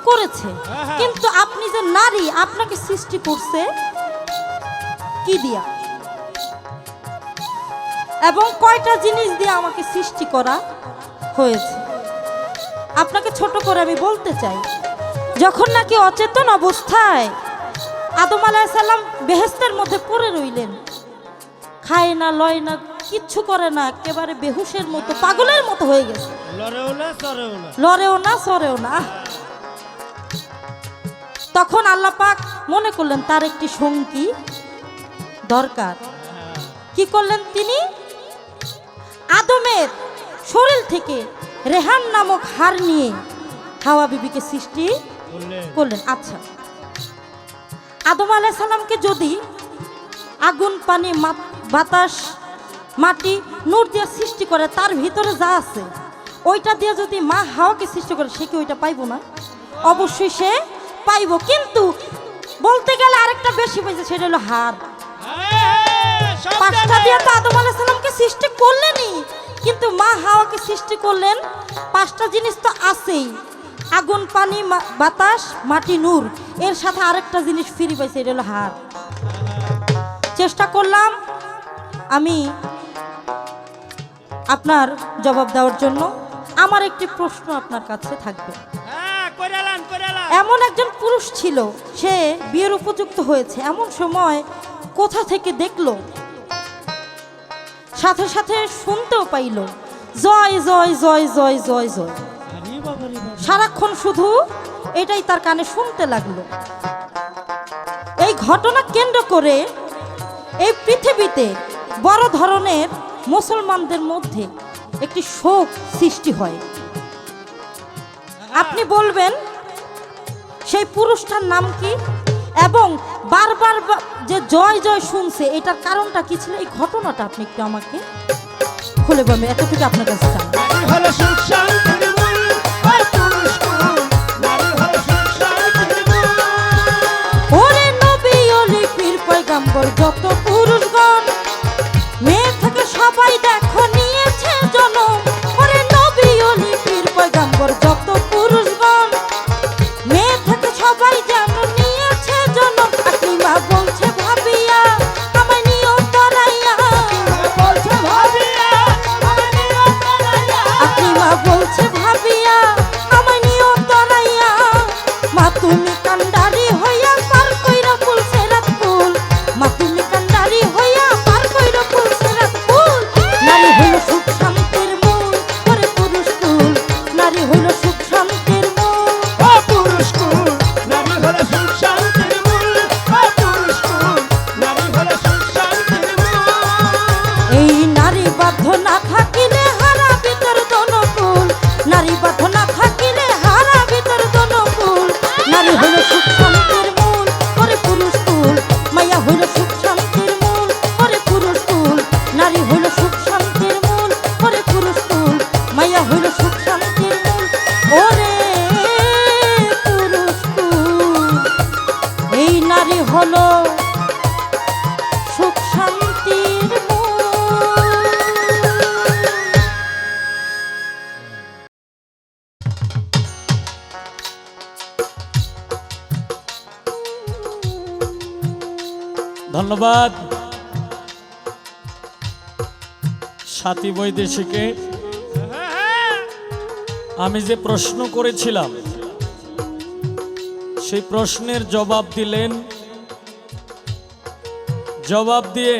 করেছে, কিন্তু আপনি যে নারী আপনাকে সৃষ্টি করছে কি দিয়া এবং কয়টা জিনিস দিয়ে আমাকে সৃষ্টি করা হয়েছে? আপনাকে ছোট করে আমি বলতে চাই, যখন নাকি অচেতন অবস্থায় আদম আলাইহিস সালাম বেহেশতের মধ্যে পড়ে রইলেন, খায় না, লয় না, কিচ্ছু করে না, একেবারে বেহুশের মতো, পাগলের মতো হয়ে গেছে, লড়েও না সরেও না। তখন আল্লাহ পাক মনে করলেন তার একটি সঙ্গী দরকার। কি করলেন তিনি? আদমের শরীর থেকে রেহান নামক হাড় নিয়ে হাওয়া বিবিকে সৃষ্টি করলেন। আচ্ছা, আদম আলাইহিস সালামকে যদি আগুন, পানি, বাতাস, মাটি, নূর দিয়ে সৃষ্টি করে, তার ভিতরে যা আছে ওইটা দিয়ে যদি মা হাওয়াকে সৃষ্টি করে, সে কি ওইটা পাইব না? অবশ্যই সে পাইব, কিন্তু বলতে গেলে আরেকটা বেশি পাইছে, সেটা হলো হাড়। 5টা দিয়ে তো আদম আলাইহিস সালামকে সৃষ্টি করলেনই, কিন্তু মা হাওয়াকে সৃষ্টি করলেন 5টা জিনিস তো আছেই, আগুন, পানি, বাতাস, মাটি, নূর, এর সাথে আরেকটা জিনিস ফ্রি পাইছে, এটা হলো হাড়। চেষ্টা করলাম আমি আপনার জবাব দেওয়ার জন্য। আমার একটি প্রশ্ন আপনার কাছে থাকবে। এমন একজন পুরুষ ছিল, সে বিয়ের উপযুক্ত হয়েছে, এমন সময় কোথা থেকে দেখলো, সাথে সাথে শুনতেও পাইল জয় জয় জয় জয় জয় জয়। আরে বাবা রে বাবা। সারাক্ষণ শুধু এটাই তার কানে শুনতে লাগলো। এই ঘটনা কেন্দ্র করে এই পৃথিবীতে বড় ধরনের মুসলমানদের মধ্যে একটি শোক সৃষ্টি হয়। আপনি বলবেন সেই পুরুষটার নাম কি, এবং বারবার যে জয় জয় শুনছে এটার কারণটা কি ছিল, এই ঘটনাটা আপনি একটু আমাকে খুলে বলবেন, এতটুকু আপনার কাছে চান। নারী হলো সুখ শান্তির মূল, ওই পুরুষ কুল। নারী হলো সুখ শান্তির মূল। ওরে নবী ওলি পীর পয়গাম্বর যত পুরুষগণ, মেয়ে থেকে সবাই দেখো নিয়েছে জনম। ওরে নবী ওলি পীর পয়গাম্বর যত পুরুষগণ, মেয়ে থেকে সবাই যেন নিয়েছে জনম। আকলিমা বলছে ভাবিয়া আমায় নিও তরাইয়া, বলছে ভাবিয়া, আমার নিয়ত বানাইয়া। আকলিমা বলছে ভাবিয়া আমায় নিও তরাইয়া। মা তুমি কান্ডারি হইয়া পার কইরা ফুল সেরাত ফুল, মা তুমি কান্ডারি হইয়া পার কইরা ফুল সেরাত ফুল। নারী হইল সুখ শান্তির মূল, ওরে পুরুষ কুল। নারী হইল সুখ শান্তির মূল। ও পুরুষ কুল। নারী হলো সুখ শান্তির মূল, ও পুরুষ কুল। নারী হলো সুখ শান্তির মূল। এই নারী বাধ্য না থাকিলে হারা ভিতর দনকুল, নারী বাধ্য না থাকিলে হারা ভিতর দনকুল। নারী হইল সুখ শান্তির মূল, ওরে পুরুষ কুল। মাইয়া হইল সুখ শান্তির মূল, ওরে পুরুষ কুল। নারী হইল সুখ শান্তির মূল, ওরে পুরুষ কুল। মাইয়া হইল সুখ শান্তির মূল, ওরে পুরুষ কুল। এই নারী হলো সুখ শান্তির মূল। ধন্যবাদ সাথী বৈদেশিকে। আমি যে প্রশ্ন করেছিলাম সেই প্রশ্নের জবাব দিলেন, জবাব দিয়ে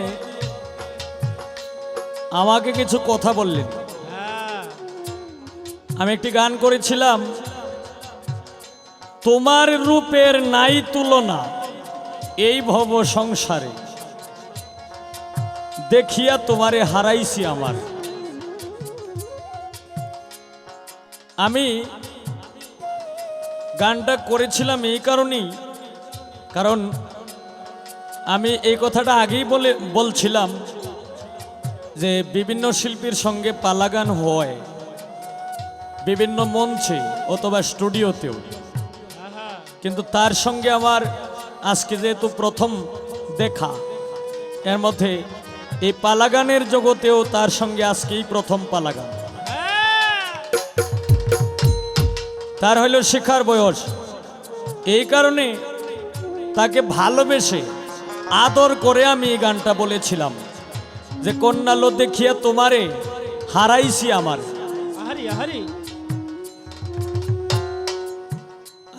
আমাকে কিছু কথা বললেন। আমি একটি গান করেছিলাম, তোমার রূপের নাই তুলনা এই ভব সংসারে, দেখিয়া তোমারে হারাইছি আমার। আমি গানটা করেছিলাম এই কারণেই, কারণ আমি এই কথাটা আগেই বলছিলাম যে বিভিন্ন শিল্পীর সঙ্গে পালা গান হয় বিভিন্ন মঞ্চে অথবা স্টুডিওতেও, কিন্তু তার সঙ্গে আমার আজকে যেহেতু প্রথম দেখা, এর মধ্যে এই পালাগানের জগতেও তার সঙ্গে আজকেই প্রথম পালাগান। তার হইল শেখার বয়স, এই কারণে তাকে ভালোবেসে আদর করে আমি এই গানটা বলেছিলাম যে কন্যালো দেখিয়া তোমারে হারাইছি আমার। আহারি আহারি।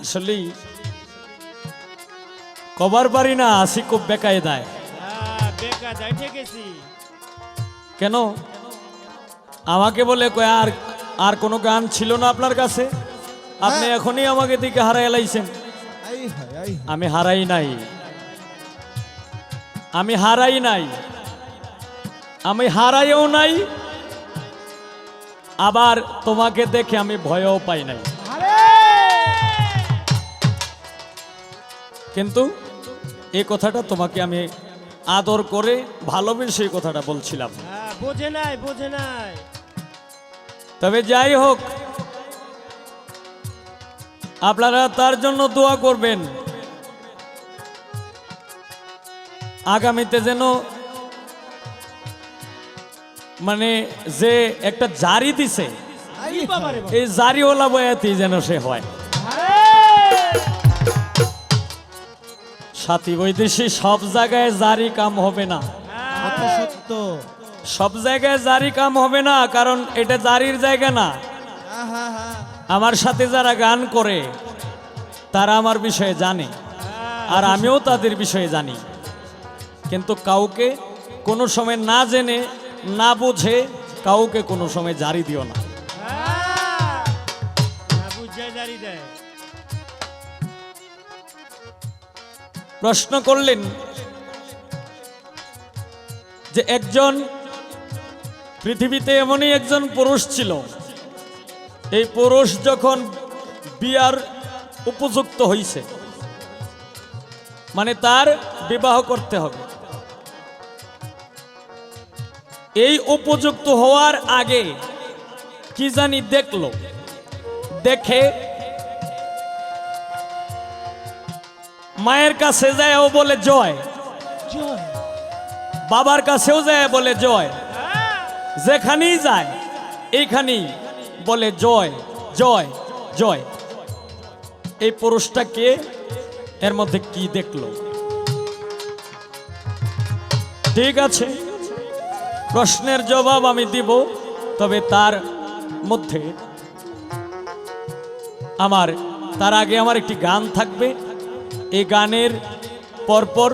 আসলেই কবার পারি না, আসি খুব বেকায় দেয়। বেকা যাইতে গেছি। কেন আমাকে বলে কয় আর কোনো গান ছিল না আপনার কাছে, আপনি এখনই আমাকে দিকে হারাই লাইছেন। আমি হারাই নাই, আমি হারাই নাই, আমি হারাইও নাই, আবার তোমাকে দেখে আমি ভয়ও পাই নাই। কিন্তু এই কথাটা তোমাকে আমি আদর করে ভালোবেসে এই কথাটা বলছিলাম। বোঝে নাই, বোঝে নাই। তবে যাই হোক, আপনারা তার জন্য দোয়া করবেন, আগামীতে যেন মানে যে একটা জারি দিছে এই জারিওয়ালা বয়াতি যেন সে হয়। সাথী বৈদেশি সব জায়গায় জারি কাম হবে না, সত্য। সব জায়গায় জারি কাম হবে না, কারণ এটা জারির জায়গা না। আমার সাথে যারা গান করে তারা আমার বিষয়ে জানে, আর আমিও তাদের বিষয়ে জানি, কিন্তু কাউকে কোনো সময় না জেনে না বুঝে কাউকে কোনো সময় জারি দিও না। বুঝে জারি দেয়। প্রশ্ন করলেন যে একজন পৃথিবীতে এমনই একজন পুরুষ ছিল, এই পুরুষ যখন বিয়ার উপযুক্ত হইছে, মানে তার বিবাহ করতে হবে, এই উপযুক্ত হওয়ার আগে কি জানি দেখলো, দেখে মায়ের কাছে যায় ও বলে জয়, বাবার কাছেও যায় বলে জয়, যেখানেই যায় এইখানেই বলে জয় জয় জয়। এই পুরুষটাকে এর মধ্যে কি দেখলো? ঠিক আছে, প্রশ্নের জবাব আমি দিব, তবে তার মধ্যে তার আগে আমার একটি গান থাকবে। এই গানের পরপর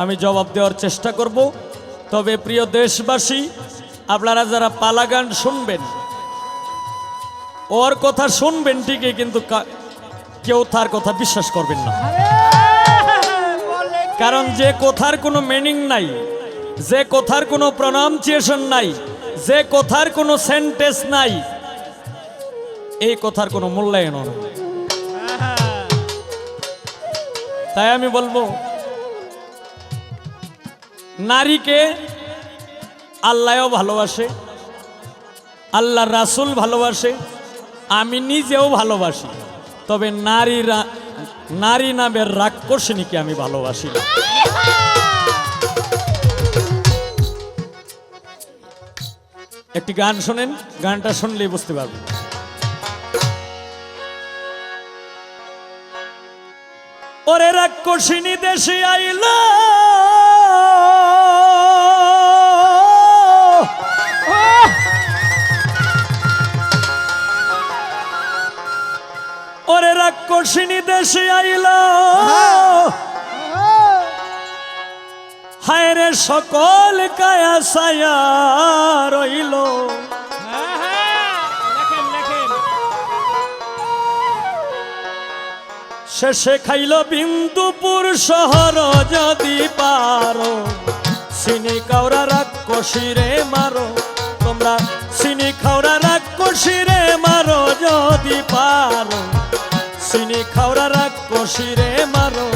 আমি জবাব দেওয়ার চেষ্টা করব। তবে প্রিয় দেশবাসী, আপনারা যারা পালা গান শুনবেন, ওর কথা শুনবেন ঠিকই, কিন্তু কেউ তার কথা বিশ্বাস করবেন না। কারণ যে কথার কোনো মিনিং নাই, যে কথার কোনো প্রনাউন্সিয়েশন নাই, যে কথার কোনো সেন্টেন্স নাই, এই কথার কোনো মূল্যায়ন নেই। তাই আমি বলবো, নারীকে আল্লাহও ভালোবাসে, আল্লাহর রাসূল ভালোবাসে, আমি নিজেও ভালোবাসি, তবে নারী নামের রাক্ষসিনীকে আমি ভালোবাসি না। একটি গান শোনেন, গানটা শুনলেই বুঝতে পারবেন। ওরে রাক্ষসিনী দেশে আইল, ওরে রাক্ষসিনী দেশে আইল, হায় রে সকল কায়া ছায়া রইল। শেষে খাইল বিন্দুপুর শহর, যদি পারো চিনি কাউরা রাক্ষসীরে মারো, তোমরা চিনি খাওরা রাক্ষসীরে মারো, যদি পারো চিনি খাওরা রাক্ষসীরে মারো।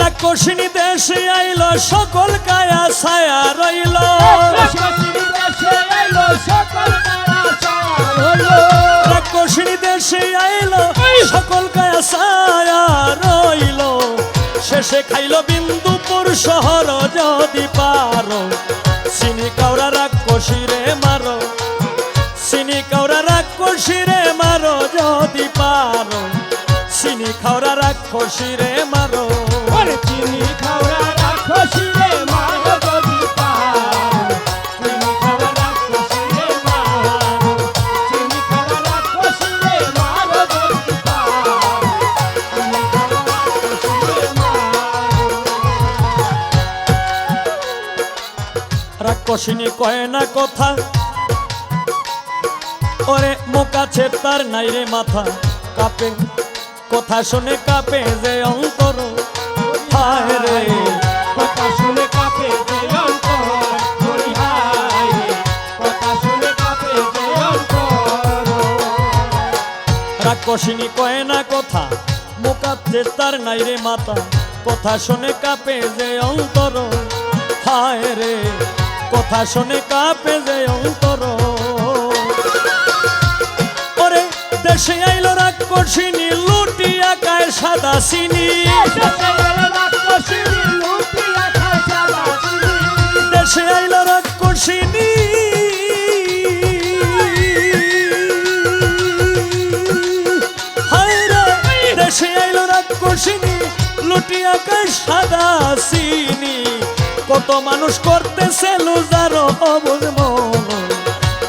রাক্ষসিনী দেশে আইল, সকল কায়া ছায়া রইল। রাক্ষসিনী দেশে আইল, সকল কায়া ছায়া রইল। শেষে খাইল বিন্দুপুর শহর, যদি পারো চিনি কাউরা রাক্ষসীরে মারো, চিনি কাউরা রাক্ষসীরে মারো, যদি পারো চিনি খাওরা রাক্ষসীরে মারো। চিনি খাওয়া রাক্ষসীরে মারো, যদি পারো চিনি খাওয়া রাক্ষসীরে মারো, চিনি খাওয়া রাক্ষসীরে মারো, যদি পারো চিনি খাওয়া রাক্ষসীরে মারো। রাক্ষসিনী কয় না কথা, ওরে মুখ আছে তার নাই রে মাথা, কাঁপে কথা শুনে কাঁপে যে অন্তর, হায় রে কথা শুনে কাঁপে যে অন্তর, হায় রে কথা শুনে কাঁপে যে অন্তর। রাক্ষসিনী কয় না কথা, মুখ আছে তার নাই রে মাথা, কথা শুনে কাঁপে যে অন্তর, হায় রে কথা শুনে কাঁপে যে অন্তর। ওরে দেশে আইল রাক্ষসিনী, লুটিয়া খায় সাদা চিনি। দেশে আইল রাক্ষসিনী, হায় রে দেশে আইল রাক্ষসিনী, লুটিয়া খায় সাদা চিনি। মানুষ করতেছে লুজার অবুজ মন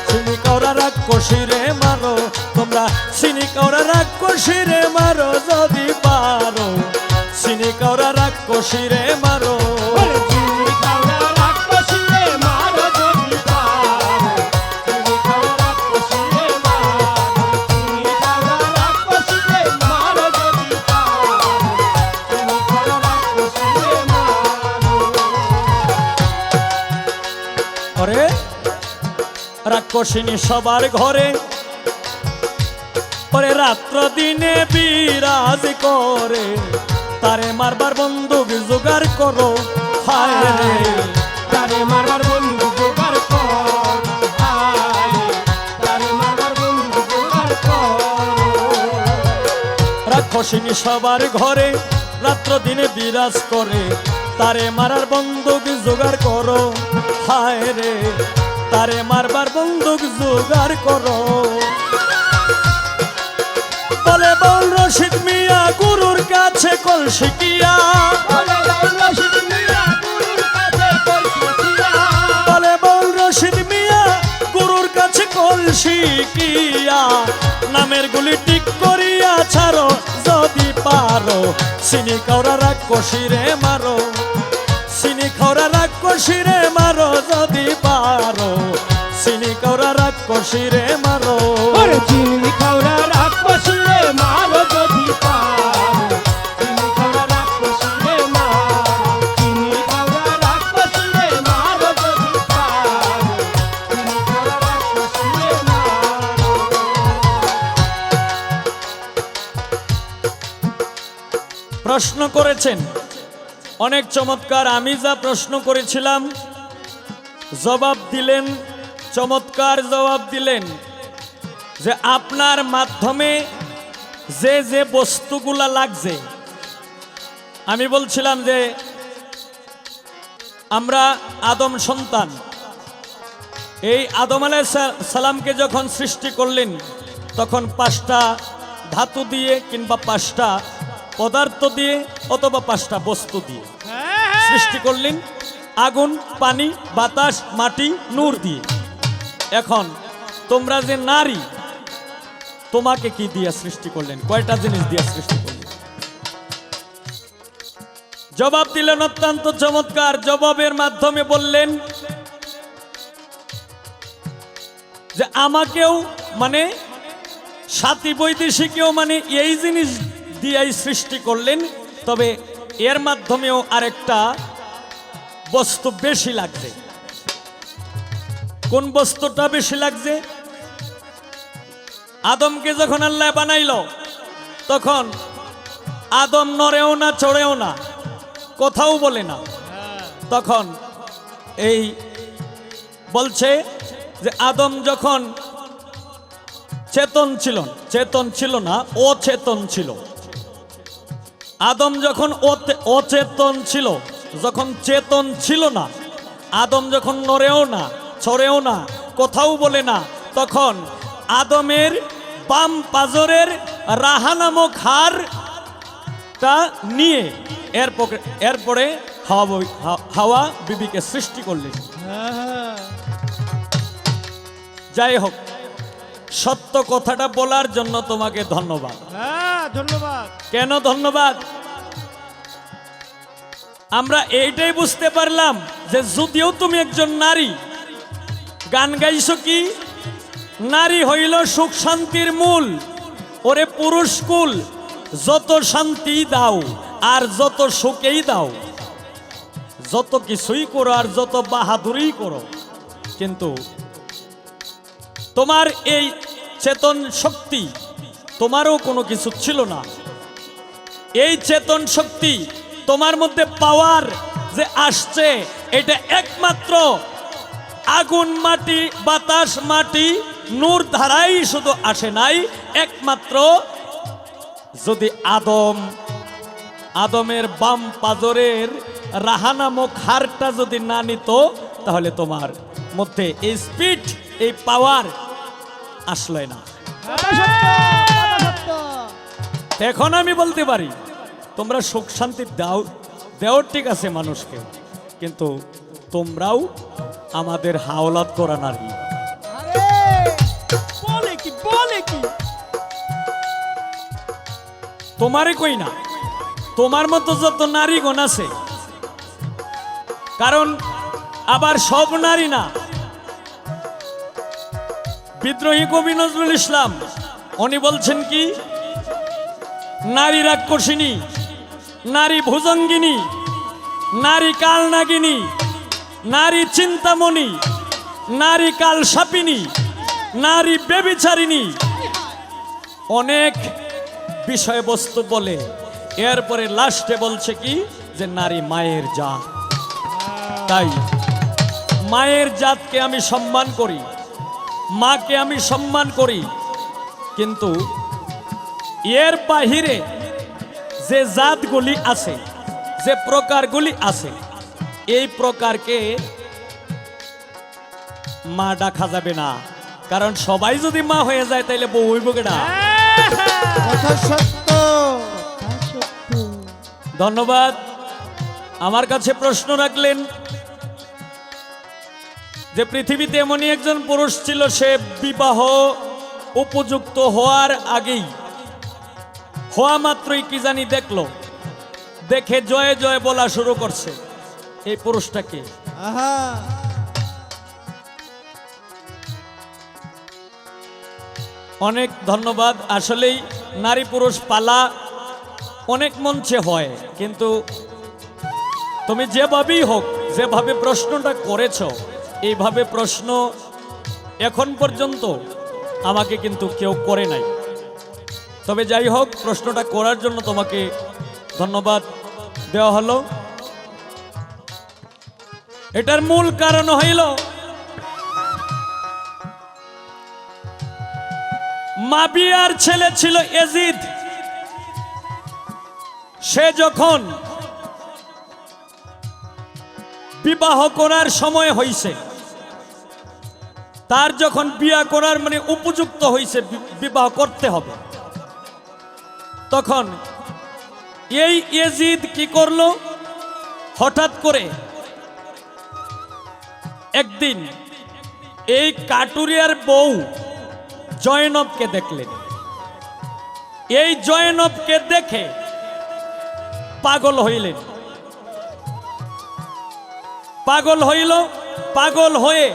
চিনি কাউরা রাক্ষসীরে মারো তোমরা চিনি কাউরা রাক্ষসীরে মারো যদি পারো চিনি কাউরা রাক্ষসীরে মারো ওরে চিনি কাউরা রাক্ষসীরে মারো যদি পারো চিনি কাউরা রাক্ষসীরে মারো চিনি কাউরা রাক্ষসীরে মারো যদি পারো চিনি কাউরা রাক্ষসীরে মারো ওরে রাক্ষসিনী সবার ঘরে ওরে রাত্র দিনে বিরাজ করে তারে মারবার বন্দুক জোগাড় করো হায় রে তারে মারবার বন্ধু জোগাড় কর হায় তারে মারবার বন্ধু জোগাড় কর রাক্ষসিনী সবার ঘরে রাত্র দিনে বিরাজ করে তারে মারার বন্দুক জোগাড় করো হায় রে তারে মারবার বন্দুক জোগাড় করো বলে বল রশিদ মিয়া গুরুর কাছে কলসি কিয়া বলে বল রশিদ মিয়া গুরুর কাছে কলসি কিয়া বলে বল রশিদ মিয়া গুরুর কাছে কলসি কিয়া নামের গুলি ঠিক করিয়া ছাড়ো যদি পারো চিনি কাউরা রাক্ষসীরে মারো চিনি কাউরা রাক্ষসীরে মারো যদি পারো চিনি কাউরা রাক্ষসীরে মারো ওরে চিনি কাউরা রাক্ষসীরে মারো যদি পারো চিনি কাউরা রাক্ষসীরে মারো চিনি কাউরা রাক্ষসীরে মারো যদি পারো চিনি কাউরা রাক্ষসীরে মারো প্রশ্ন করেছেন অনেক চমৎকার আমি যা প্রশ্ন করেছিলাম জবাব দিলেন চমৎকার জবাব দিলেন যে আপনার মাধ্যমে যে যে বস্তুগুলা লাগছে আমি বলছিলাম যে আমরা আদম সন্তান এই আদম আলাইহিস সালামকে যখন সৃষ্টি করলেন তখন 5টা ধাতু দিয়ে কিংবা 5টা পদার্থ দিয়ে অথবা 5টা বস্তু দিয়ে সৃষ্টি করলেন আগুন পানি বাতাস মাটি নূর দিয়ে এখন তোমরা যে নারী তোমাকে কি দিয়ে সৃষ্টি করলেন কয়টা জিনিস দিয়ে সৃষ্টি করলেন জবাব দিলেন অত্যন্ত চমৎকার জবাবের মাধ্যমে বললেন যে আমাকেও মানে সাথী বৈদেশিকেও মানে এই জিনিস দিয়েই সৃষ্টি করলেন তবে এর মাধ্যমেও আরেকটা বস্তু বেশি লাগছে কোন বস্তুটা বেশি লাগছে আদমকে যখন আল্লাহ বানাইল তখন আদম নড়েও না চড়েও না কথাও বলে না তখন এই বলছে যে আদম যখন চেতন ছিল না অচেতন ছিল আদম যখন অচেতন ছিল যখন চেতন ছিল না আদম যখন নড়েও না ছড়েও না কোথাও বলে না তখন আদমের বাম পাজরের রাহা নামক হাড়টা নিয়ে এরপরে হাওয়া বিবিকে সৃষ্টি করলেন যাই হোক সত্য কথাটা বলার জন্য তোমাকে ধন্যবাদ ধন্যবাদ কেন ধন্যবাদ আমরা এইটাই বুঝতে পারলাম যে যদিও তুমি একজন নারী গান গাইছো কি নারী হইল সুখ শান্তির মূল ওরে পুরুষ কুল যত শান্তি দাও আর যত সুখেই দাও যত কিছুই করো আর যত বাহাদুরি করো কিন্তু তোমার এই চেতন শক্তি তোমারও কোনো কিছু ছিল না এই চেতন শক্তি তোমার মধ্যে পাওয়ার যে আসছে এটা একমাত্র আগুন মাটি বাতাস মাটি নূর ধারাই শুধু আসে নাই একমাত্র যদি আদমের বাম পাজরের রাহা নামক হাড়টা যদি না নিত তাহলে তোমার মধ্যে এই স্পিড এই পাওয়ার আসলে না এখন আমি বলতে পারি তোমরা সুখ শান্তি দাও ঠিক আছে মানুষকে কিন্তু তোমরাও আমাদের হাওলাত করা নারী। বলে কি বলে কি? তোমারে কই না, তোমার মতো যত নারীগণ আছে, কারণ আবার সব নারী না। বিদ্রোহী কবি নজরুল ইসলাম উনি বলছেন কি, নারী রাক্ষসিনী, নারী ভুজঙ্গিনী, নারী কালনাগিনী, নারী চিন্তামণি, নারী কালসাপিনী, নারী বেবিচারিণী, অনেক বিষয়বস্তু বলে এরপরে লাস্টে বলছে কি যে নারী মায়ের জাত। তাই মায়ের জাতকে আমি সম্মান করি, মাকে আমি সম্মান করি, কিন্তু এর বাহিরে যে জাতগুলি আছে, যে প্রকারগুলি আছে, এই প্রকারকে মা ডাকা যাবে না। কারণ সবাই যদি মা হয়ে যায় তাইলে বউ হইব কেডা? কথা সত্য। ধন্যবাদ। আমার কাছে প্রশ্ন রাখলেন যে পৃথিবীতে এমনই একজন পুরুষ ছিল, সে বিবাহ উপযুক্ত হওয়ার আগেই, হওয়া মাত্রই কি জানি দেখলো, দেখে জয় জয় বলা শুরু করছে। এই পুরুষটাকে আহা, অনেক ধন্যবাদ। আসলেই নারী পুরুষ পালা অনেক মঞ্চে হয়, কিন্তু তুমি যেভাবেই হোক, যেভাবে প্রশ্নটা করেছ, এইভাবে প্রশ্ন এখন পর্যন্ত আমাকে কিন্তু কেউ করে নাই। তবে যাই হোক, প্রশ্নটা করার জন্য তোমাকে ধন্যবাদ দেওয়া হলো। এটার মূল কারণ হইল মাবিয়ার ছেলে ছিল এজিদ। সে যখন বিবাহ করার সময় হইছে, তার যখন বিয়া করার মানে উপযুক্ত হইছে, বিবাহ করতে হবে, তখন এই এজিদ কি করলো, হঠাৎ করে একদিন এই কাটুরিয়ার বউ জয়নবকে দেখলেন। এই জয়নবকে দেখে পাগল হইলেন। পাগল হইল, পাগল হয়ে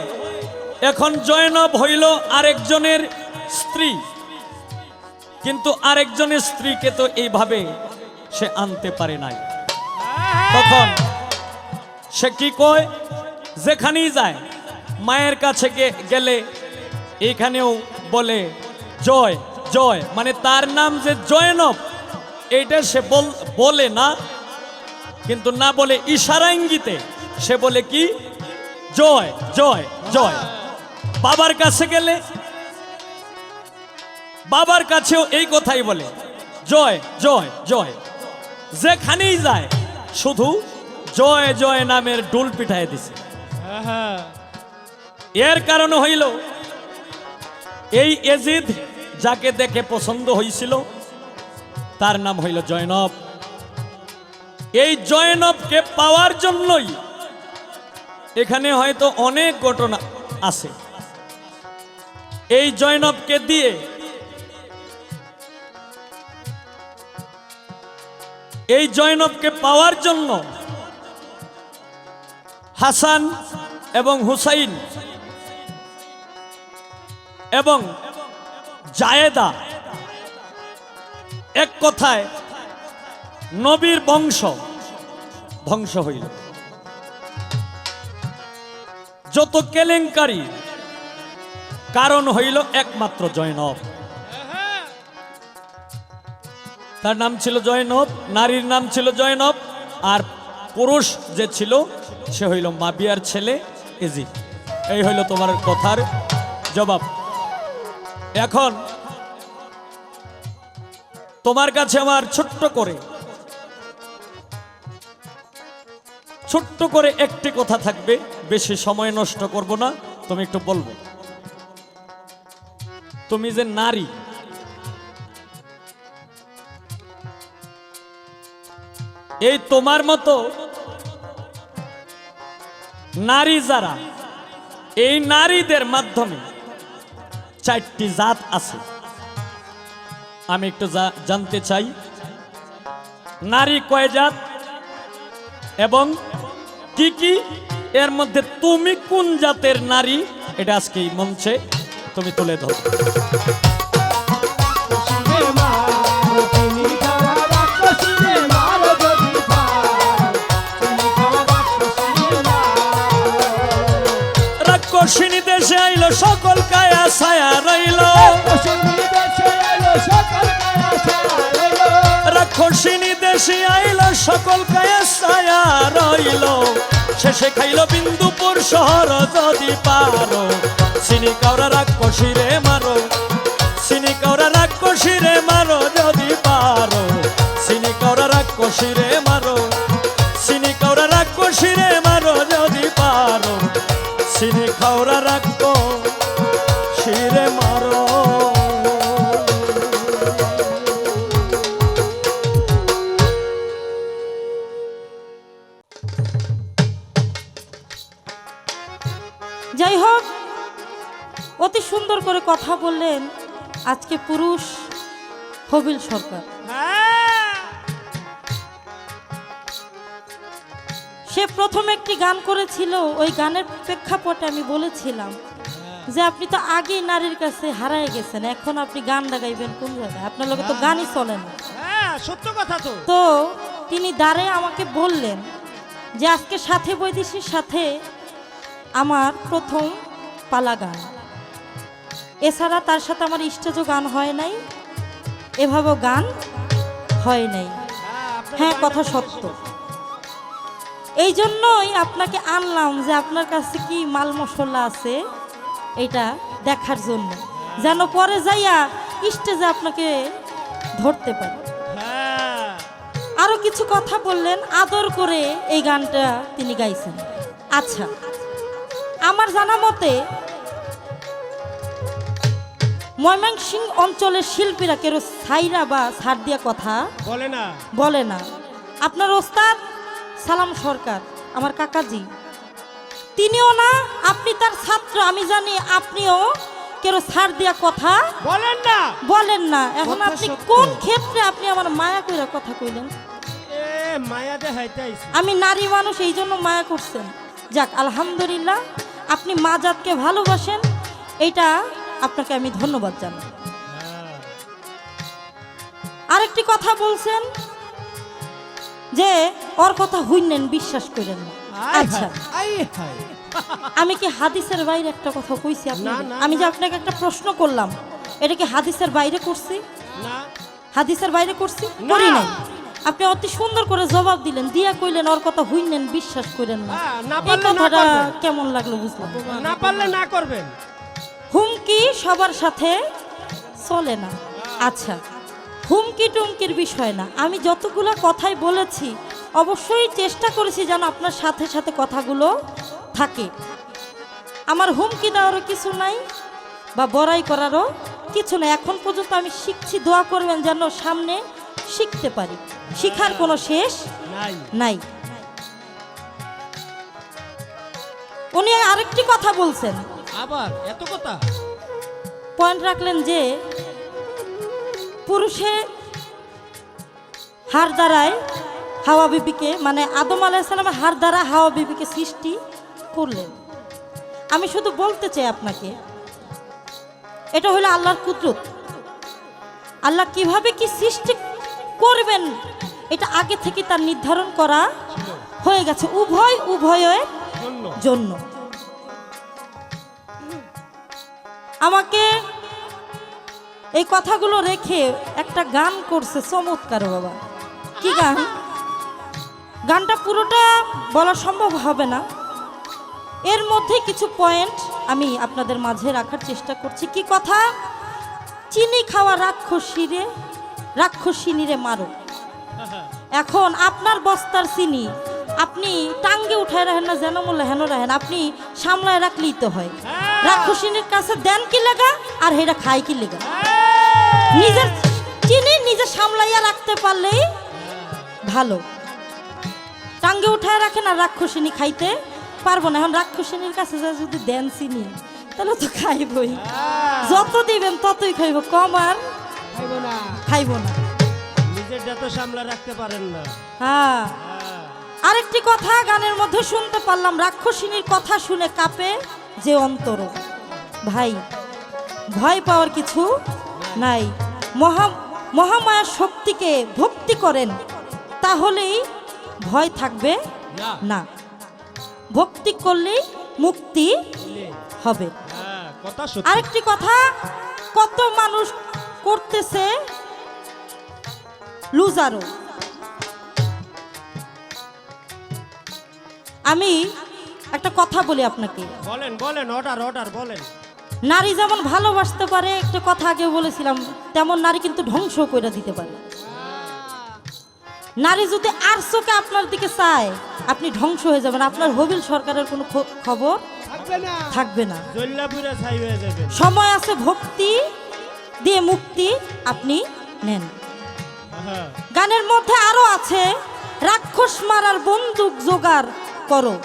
এখন জয়নব হইল আরেকজনের স্ত্রী। কিন্তু আরেকজনের স্ত্রীকে তো এইভাবে সে আনতে পারে নাই। তখন সে কি কয়, যেখানেই যায়, মায়ের কাছে গেলে এইখানেও বলে জয় জয়, মানে তার নাম যে জয়নব, এইটা সে বলে না, কিন্তু না বলে ইশারা ইঙ্গিতে সে বলে কি জয় জয় জয়। বাবার কাছে গেলে বাবার কাছেও এই কথাই বলে জয় জয় জয়। যেখানেই যায় শুধু জয় জয় নামের ডুল পিঠায় দিছে। আহা, এর কারণ হইল এই এজিদ যাকে দেখে পছন্দ হয়েছিল তার নাম হইল জয়নব। এই জয়নবকে পাওয়ার জন্যই এখানে হয়তো অনেক ঘটনা আছে। এই জয়নবকে দিয়ে এই জয়নবকে পাওয়ার জন্য হাসান এবং হুসাইন এবং জায়েদা, এক কথায় নবীর বংশ ধ্বংস হইল। যত কেলেঙ্কারি কারণ হইল একমাত্র জয়নব। তার নাম ছিল জয়নব, নারীর নাম ছিল জয়নব, আর পুরুষ যে ছিল সে হইল মাবিয়ার ছেলে এজিদ। এই হইল তোমার কথার জবাব। এখন তোমার কাছে আমার ছোট্ট করে একটি কথা থাকবে, বেশি সময় নষ্ট করব না, তুমি একটু বলবো, তুমি যে নারী, এই তোমার মতো নারী যারা, এই নারীদের মাধ্যমে 4টি জাত আছে। আমি একটু জানতে চাই নারী কয় জাত এবং কি কি, এর মধ্যে তুমি কোন জাতের নারী, এটা আজকে এই মঞ্চে তুমি তুলে ধরো। রাক্ষসিনী দেশে আইলো সকল কায়া ছায়া রইল, রাক্ষসিনী দেশে আইলো সকল কায়া ছায়া রইল, শেষে খাইল বিন্দুপুর শহর যদি পারো, চিনি কাউরা রাক্ষসী রে মারো, চিনি কাউরা রাক্ষসী রে মারো যদি পারো, চিনি কাউরা রাক্ষসী রে মারো, চিনি কাউরা রাক্ষসী রে মারো যদি পারো, চিনি কাউরা রাক্ষসী রে মারো। যাই হোক, অতি সুন্দর করে কথা বললেন আজকে পুরুষ হবিল সরকার। সে প্রথম একটি গান করেছিল, ওই গানের প্রেক্ষাপটে আমি বলেছিলাম যে আপনি তো আগেই নারীর কাছে হারায় গেছেন, এখন আপনি গান গাইবেন কোন জায়গায়, আপনার লোকে তো গানই চলে না। সত্য কথা তো। তো তিনি দাঁড়িয়ে আমাকে বললেন যে আজকে সাথে বৈদেশির সাথে আমার প্রথম পালা গান, এছাড়া তার সাথে আমার স্টেজও গান হয় নাই, এভাবেও গান হয় নাই। হ্যাঁ, কথা সত্য। এই জন্যই আপনাকে আনলাম যে আপনার কাছে কি মাল মশলা আছে এটা দেখার জন্য, যেন পরে যাইয়া স্টেজে আপনাকে ধরতে পারি। আরো কিছু কথা বললেন, আদর করে এই গানটা তিনি গাইছেন। আচ্ছা, আমার জানা মতে ময়মনসিংহ অঞ্চলের শিল্পীরা কেউ ছাইরা বা ছাড় দিয়া কথা বলে না। আপনার ওস্তাদ সালাম সরকার, আমার কাকাজি, তিনিও না, আপনি তার ছাত্র, আমি জানি আপনিও কেউ ছাড় দিয়া কথা বলেন না। এখন আপনি কোন ক্ষেত্রে আপনি আমার মায়া কইরা কথা কইলেন? আমি নারী মানুষ, এই জন্য মায়া করছেন। যাক, আলহামদুলিল্লাহ, আপনি মা জাতকে ভালোবাসেন, এইটা আপনাকে আমি ধন্যবাদ জানাই। আরেকটি কথা বলছেন যে ওর কথা হইনেন, বিশ্বাস করেন না। আচ্ছা, আমি কি হাদিসের বাইরে একটা কথা কইছি আপনাকে? আমি যে আপনাকে একটা প্রশ্ন করলাম, এটা কি হাদিসের বাইরে করছি? হাদিসের বাইরে করছি? করি নাই। আপনি অতি সুন্দর করে জবাব দিলেন, দিয়া কইলেন ওর কথা হইনেন, বিশ্বাস করেন না। এই কথাটা কেমন লাগলো বুঝলাম না। পারলে না করবেন। হুমকি সবার সাথে চলে না। আচ্ছা, হুমকি টুমকির বিষয় না, আমি যতগুলো কথাই বলেছি অবশ্যই চেষ্টা করেছি যেন আপনার সাথে সাথে কথাগুলো থাকে। আমার হুমকি দেওয়ারও কিছু নাই বা বড়াই করারও কিছু নাই। এখন পর্যন্ত আমি শিখছি, দোয়া করবেন যেন সামনে শিখতে পারি, শিখার কোনো শেষ নাই। উনি আরেকটি কথা বলছেন, আবার এত কথা পয়েন্ট রাখলেন যে পুরুষে হার দ্বারায় হাওয়া বিবিকে, মানে আদম আলাইহিস সালামের হার দ্বারা হাওয়া বিবিকে সৃষ্টি করলেন। আমি শুধু বলতে চাই আপনাকে, এটা হলো আল্লাহর কুদরত। আল্লাহ কিভাবে কি সৃষ্টি করবেন এটা আগে থেকে তার নির্ধারণ করা হয়ে গেছে, উভয়ের জন্য। আমাকে এই কথাগুলো রেখে একটা গান করছে চমৎকার বাবা। কি গান? গানটা পুরোটা বলা সম্ভব হবে না, এর মধ্যে কিছু পয়েন্ট আমি আপনাদের মাঝে রাখার চেষ্টা করছি। কি কথা? চিনি খাওয়া রাক্ষসিনীরে মারো। এখন আপনার বস্তার চিনি আপনি টাঙ্গে উঠায় রাখেন না, যেন মূল্য হেন রাখেন, আপনি সামলায় রাখলেই তো হয়। রাক্ষসিনীর কাছে দেন কি লাগা আর হেরা খাই কি লেগা? নিজের চিনি নিজে সামলাইয়া রাখতে পারলেই ভালো। টাঙ্গে উঠায় রাখেন আর রাক্ষসিনী খাইতে পারবো না। এখন রাক্ষসিনীর কাছে যা যদি দেন চিনি তাহলে তো খাইবই, যত দিবেন ততই খাইব, কম আর খাইবো না, খাইব না। নিজেরটা তো সামলা রাখতে পারেন না। হ্যাঁ, আরেকটি কথা গানের মধ্যে শুনতে পারলাম, রাক্ষসিনীর কথা শুনে কাঁপে যে অন্তর। ভাই, ভয় পাওয়ার কিছু নাই। মহামায়ার শক্তিকে ভক্তি করেন, তাহলেই ভয় থাকবে না। ভক্তি করলেই মুক্তি হবে। কথা সত্যি। আরেকটি কথা, কত মানুষ করতেছে লুজারো। আমি একটা কথা বলি আপনাকে, বলেন বলেন, অর্ডার বলেন। নারী যেমন ভালোবাসতে পারে, একটা কথা আগে বলেছিলাম, তেমন নারী কিন্তু ধ্বংস করে দিতে পারে। নারী যদি আর চোখে আপনার দিকে চায়, আপনি ধ্বংস হয়ে যাবেন, আপনার হবিল সরকারের কোনো খবর থাকবে না। জল্লাপুরে ছাই হয়ে যাবে। সময় আছে, ভক্তি দিয়ে মুক্তি আপনি নেন। গানের মধ্যে আরো আছে, রাক্ষস মারার বন্দুক জোগাড় করো।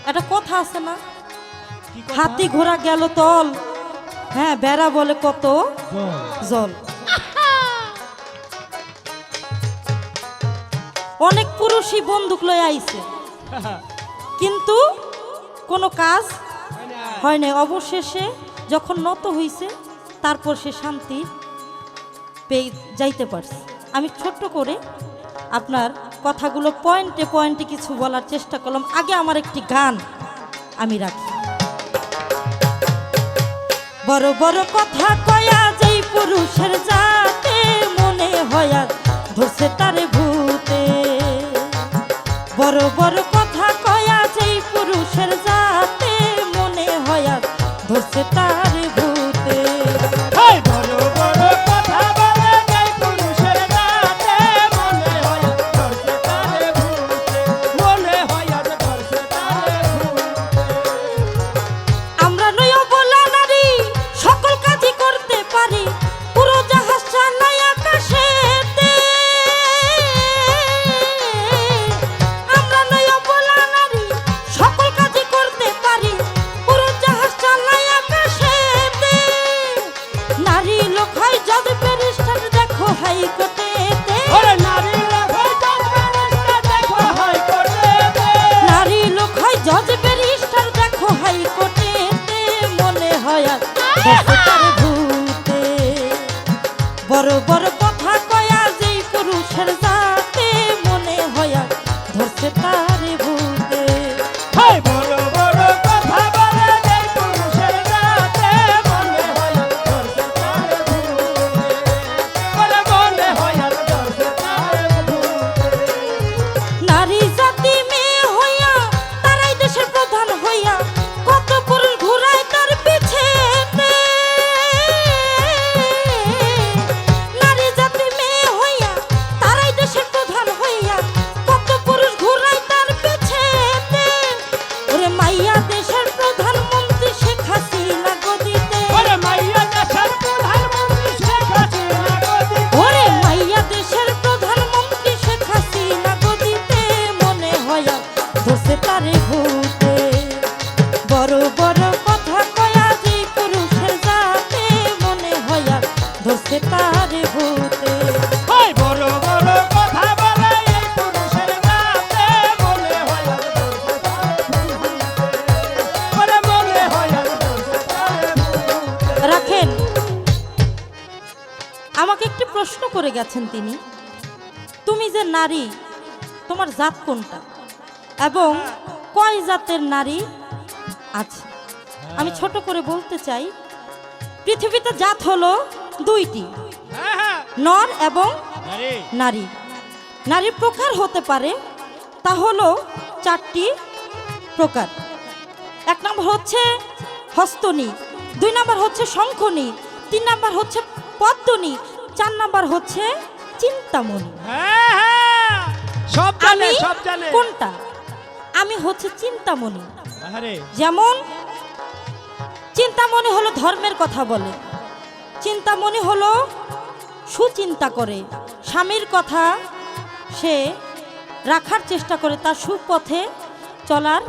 একটা কথা আছে না, হাতি ঘোড়া গেল তল, হ্যাঁ বেড়া বলে কত জল। অনেক পুরুষই বন্দুক লয়ে আইছে, কিন্তু কোনো কাজ হয় নাই। অবশেষে যখন নত হইছে, তারপর সে শান্তি পেয়ে যাইতে পারছে। আমি ছোট্ট করে আপনার কথাগুলো পয়েন্টে পয়েন্টে কিছু বলার চেষ্টা করলাম। আগে আমার একটি গান আমি রাখি। বড় বড় কথা কয়া যেই পুরুষের যাতে মনে হয়া ধরছে তারে ভূতে। বড় বড় কথা কয়া যেই পুরুষের যাতে মনে হয়া ধরছে তারে ভূতে। বড় বড় কথা বলে যাই পুরুষের রাতে, মনে হয় ধরছে তারে ভূতে, মনে হয় ধরছে তারে ভূতে। আমরা নই অবলা নারী, সকল কাজই করতে পারি, পুরো জাহাজ চালাই আকাশেতে। আমরা নই অবলা নারী, সকল কাজই করতে পারি, পুরো জাহাজ চালাই আকাশেতে। নারী লোক হয় জজ ব্যারিস্টার, দেখো হাইকোর্টেতে। ওরে নারী লোক হয় জজ ব্যারিস্টার, দেখো হাইকোর্টেতে। নারী লোক হয় জজ ব্যারিস্টার, দেখো হাইকোর্টেতে। মনে হয় আর ধরছে তারে ভূতে। বড় বড় কথা কয়া যেই পুরুষের যাতে মনে হয় আর ধরছে তারে ভূতে। বড় বড় কথা বলে যাই পুরুষের রাতে, মনে হয় ধরছে তারে ভূতে, ওরে মনে হয় ধরছে তারে ভূতে। নারী জাতি মেয়ে হইয়া, তারাই দেশের প্রধান হইয়া, কত পুরুষ ঘুরায় তার পিছেতে। নারী জাতি মেয়ে হইয়া, তারাই দেশের প্রধান হইয়া, কত পুরুষ ঘুরায় তার পিছেতে। ওরে মাইয়া দেশের প্রধানমন্ত্রী শেখ হাসিনা গদিতে। ওরে মাইয়া দেশের প্রধানমন্ত্রী শেখ হাসিনা গদিতে। ওরে মাইয়া দেশের প্রধানমন্ত্রী শেখ হাসিনা গদিতে। মনে হয় আর ধরছে তারে ভূতে। বড় বড় কথা কয়া যে পুরুষের যাতে মনে হয় আর ধরছে তারে ভূতে। বড় বড় কথা বলে এই পুরুষের রাতে, মনে হয় ধরছে তারে ভূতে, ওরে মনে হয় ধরছে তারে ভূতে। রাখেন, আমাকে একটি প্রশ্ন করে গেছেন তিনি, তুমি যে নারী, তোমার জাত কোনটা এবং কয় জাতের নারী আছে? আমি ছোট করে বলতে চাই, পৃথিবীতে জাত হলো দুইটি, নর এবং আরে নারী। নারীর প্রকার হতে পারে, তা হলো 4টি প্রকার। 1 নম্বর হচ্ছে হস্তনী, 2 নম্বর হচ্ছে শঙ্খনী, 3 নম্বর হচ্ছে পদ্মনী, 4 নম্বর হচ্ছে চিন্তামণি। সব জানে, আমি সব জানে। কোনটা? আমি হচ্ছে চিন্তামণি। আরে যেমন চিন্তামণি হলো ধর্মের কথা বলে, চিন্তামণি হলো সুচিন্তা করে, স্বামীর কথা সে রাখার চেষ্টা করে, তার সুপথে চলার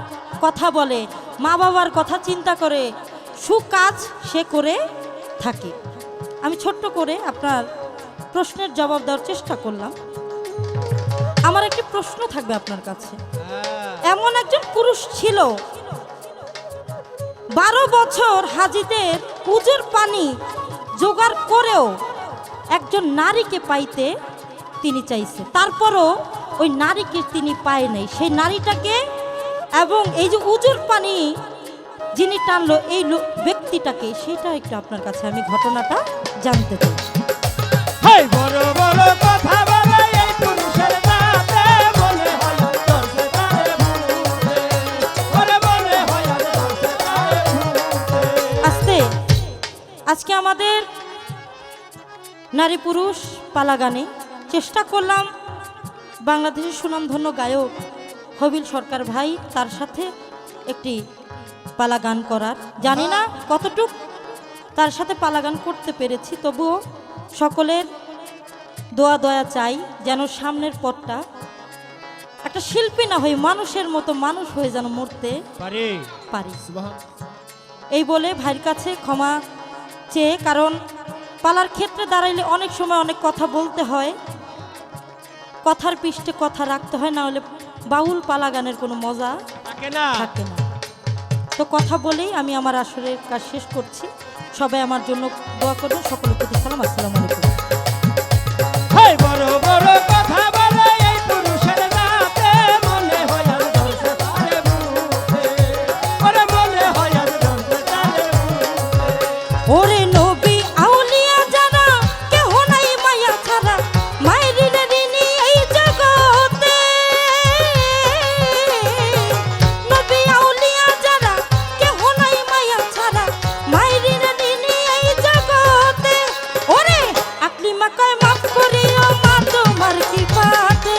কথা বলে, মা বাবার কথা চিন্তা করে সুকাজ সে করে থাকে। আমি ছোট্ট করে আপনার প্রশ্নের জবাব দেওয়ার চেষ্টা করলাম। আমার একটি প্রশ্ন থাকবে আপনার কাছে। এমন একজন পুরুষ ছিল 12 বছর হাজিদের পুজোর পানি জোগাড় করেও একজন নারীকে পাইতে তিনি চাইছে, তারপরও ওই নারীকে তিনি পায় নাই। সেই নারীটাকে এবং এই যে উজুর পানি যিনি টানলো এই ব্যক্তিটাকে, সেটা একটু আপনার কাছে আমি ঘটনাটা জানতে চাই। হেই বড় বড় কথা বলে এই পুরুষের রাতে মনে হয় ধরছে তারে ভূতে। ওরে মনে হয় ধরছে তারে ভূতে। আজকে আমাদের নারী পুরুষ পালা গানে চেষ্টা করলাম বাংলাদেশের সুনামধন্য গায়ক হবিল সরকার ভাই তার সাথে একটি পালা গান করার। জানি না কতটুক তার সাথে পালা গান করতে পেরেছি, তবুও সকলের দোয়া দয়া চাই যেন সামনের পথটা একটা শিল্পী না হয়ে মানুষের মতো মানুষ হয়ে যেন মরতে পারি। এই বলে ভাইয়ের কাছে ক্ষমা চেয়ে, কারণ পালার ক্ষেত্রে দাঁড়াইলে অনেক সময় অনেক কথা বলতে হয়, কথার পৃষ্ঠে কথা রাখতে হয়, না হলে বাউল পালা গানের কোনো মজা থাকে না। তো কথা বলেই আমি আমার আসরের কাজ শেষ করছি। সবাই আমার জন্য দোয়া করবেন। সকলের প্রতি সালাম, আসসালামু আলাইকুম। হেই বড় বড় কথা বলে এই পুরুষের রাতে মনে হয় ধরছে তারে ভূতে। ওরে মনে হয় ধরছে তারে ভূতে। ওরে নবী আউলিয়া যারা কেহ নাই মায়া ছাড়া, মায়ের ঋণী এই জগতে। নবী আউলিয়া যারা কেহ নাই মায়া ছাড়া, মায়ের ঋণী এই জগতে। ওরে আকলিমা কয় মাফ করিও মা তোমার কি পাতে।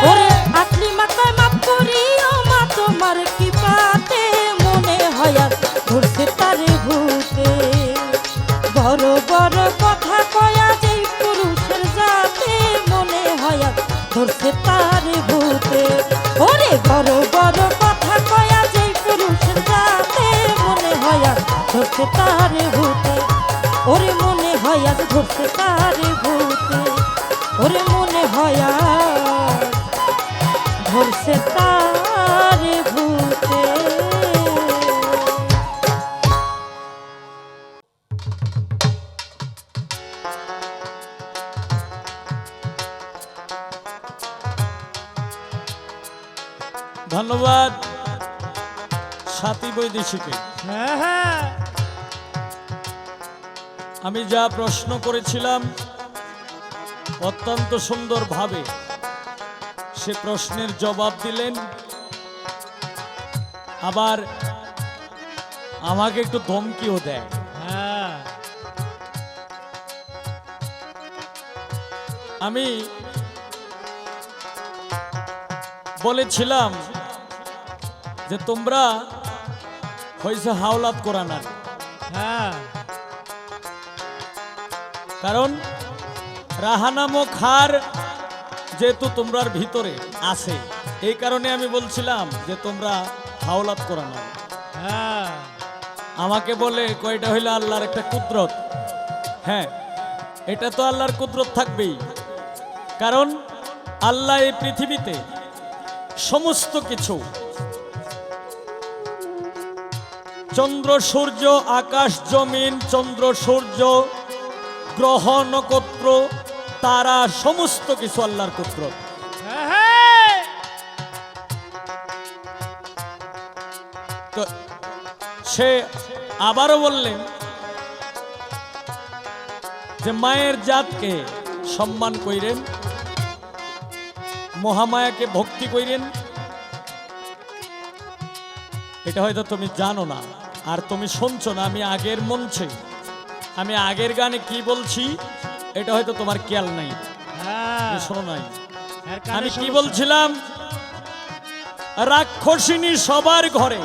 ওরে আকলিমা কয় মাফ করিও মা তোমার কি পাতে। মনে হয় আর ধরছে তারে ভূতে। বড় বড় কথা কয়া যেই পুরুষের জাতে, মনে হয় আর ধরছে তারে ভূতে। ওরে বড় বড় কথা কয়া যেই পুরুষের জাতে, মনে হয় আর ধরছে তারে ভূতে। ওরে মনে হয় আর ধরছে তারে ভূতে। ওরে মনে হয় আর ধরছে তারে ভূতে। ধন্যবাদ সাথী বৈদেশিকে। হ্যাঁ আমি যা প্রশ্ন করেছিলাম অত্যন্ত সুন্দরভাবে সে প্রশ্নের জবাব দিলেন, আবার আমাকে একটু ধমকিও দেয়। হ্যাঁ আমি বলেছিলাম যে তোমরা হয়েছে হাওলাত কোরআনার, হ্যাঁ কারণ রাহা নামক হার যেহেতু তোমরার ভিতরে আছে, এই কারণে আমি বলছিলাম যে তোমরা হাওলাত কোরআনার। হ্যাঁ আমাকে বলে কয়টা হইলে আল্লাহর একটা কুদরত। হ্যাঁ, এটা তো আল্লাহর কুদরত থাকবেই, কারণ আল্লাহ এই পৃথিবীতে সমস্ত কিছু চন্দ্র সূর্য, আকাশ জমিন, চন্দ্র সূর্য, গ্রহ নক্ষত্র, তারা সমস্ত কিছু আল্লাহর কুদরত। হ্যাঁ তো সে আবারও বললেন যে মায়ের জাতকে সম্মান কইরেন, মহামায়াকে ভক্তি কইরেন। এটা হয়তো তুমি জানো না আর তুমি শুনছো না। আমি আগের মঞ্চে, আমি আগের গানে কি বলছি এটা হয়তো তোমার খেয়াল নাই, তুমি শোনো নাই। আমি কি বলছিলাম? রাক্ষসিনী সবার ঘরে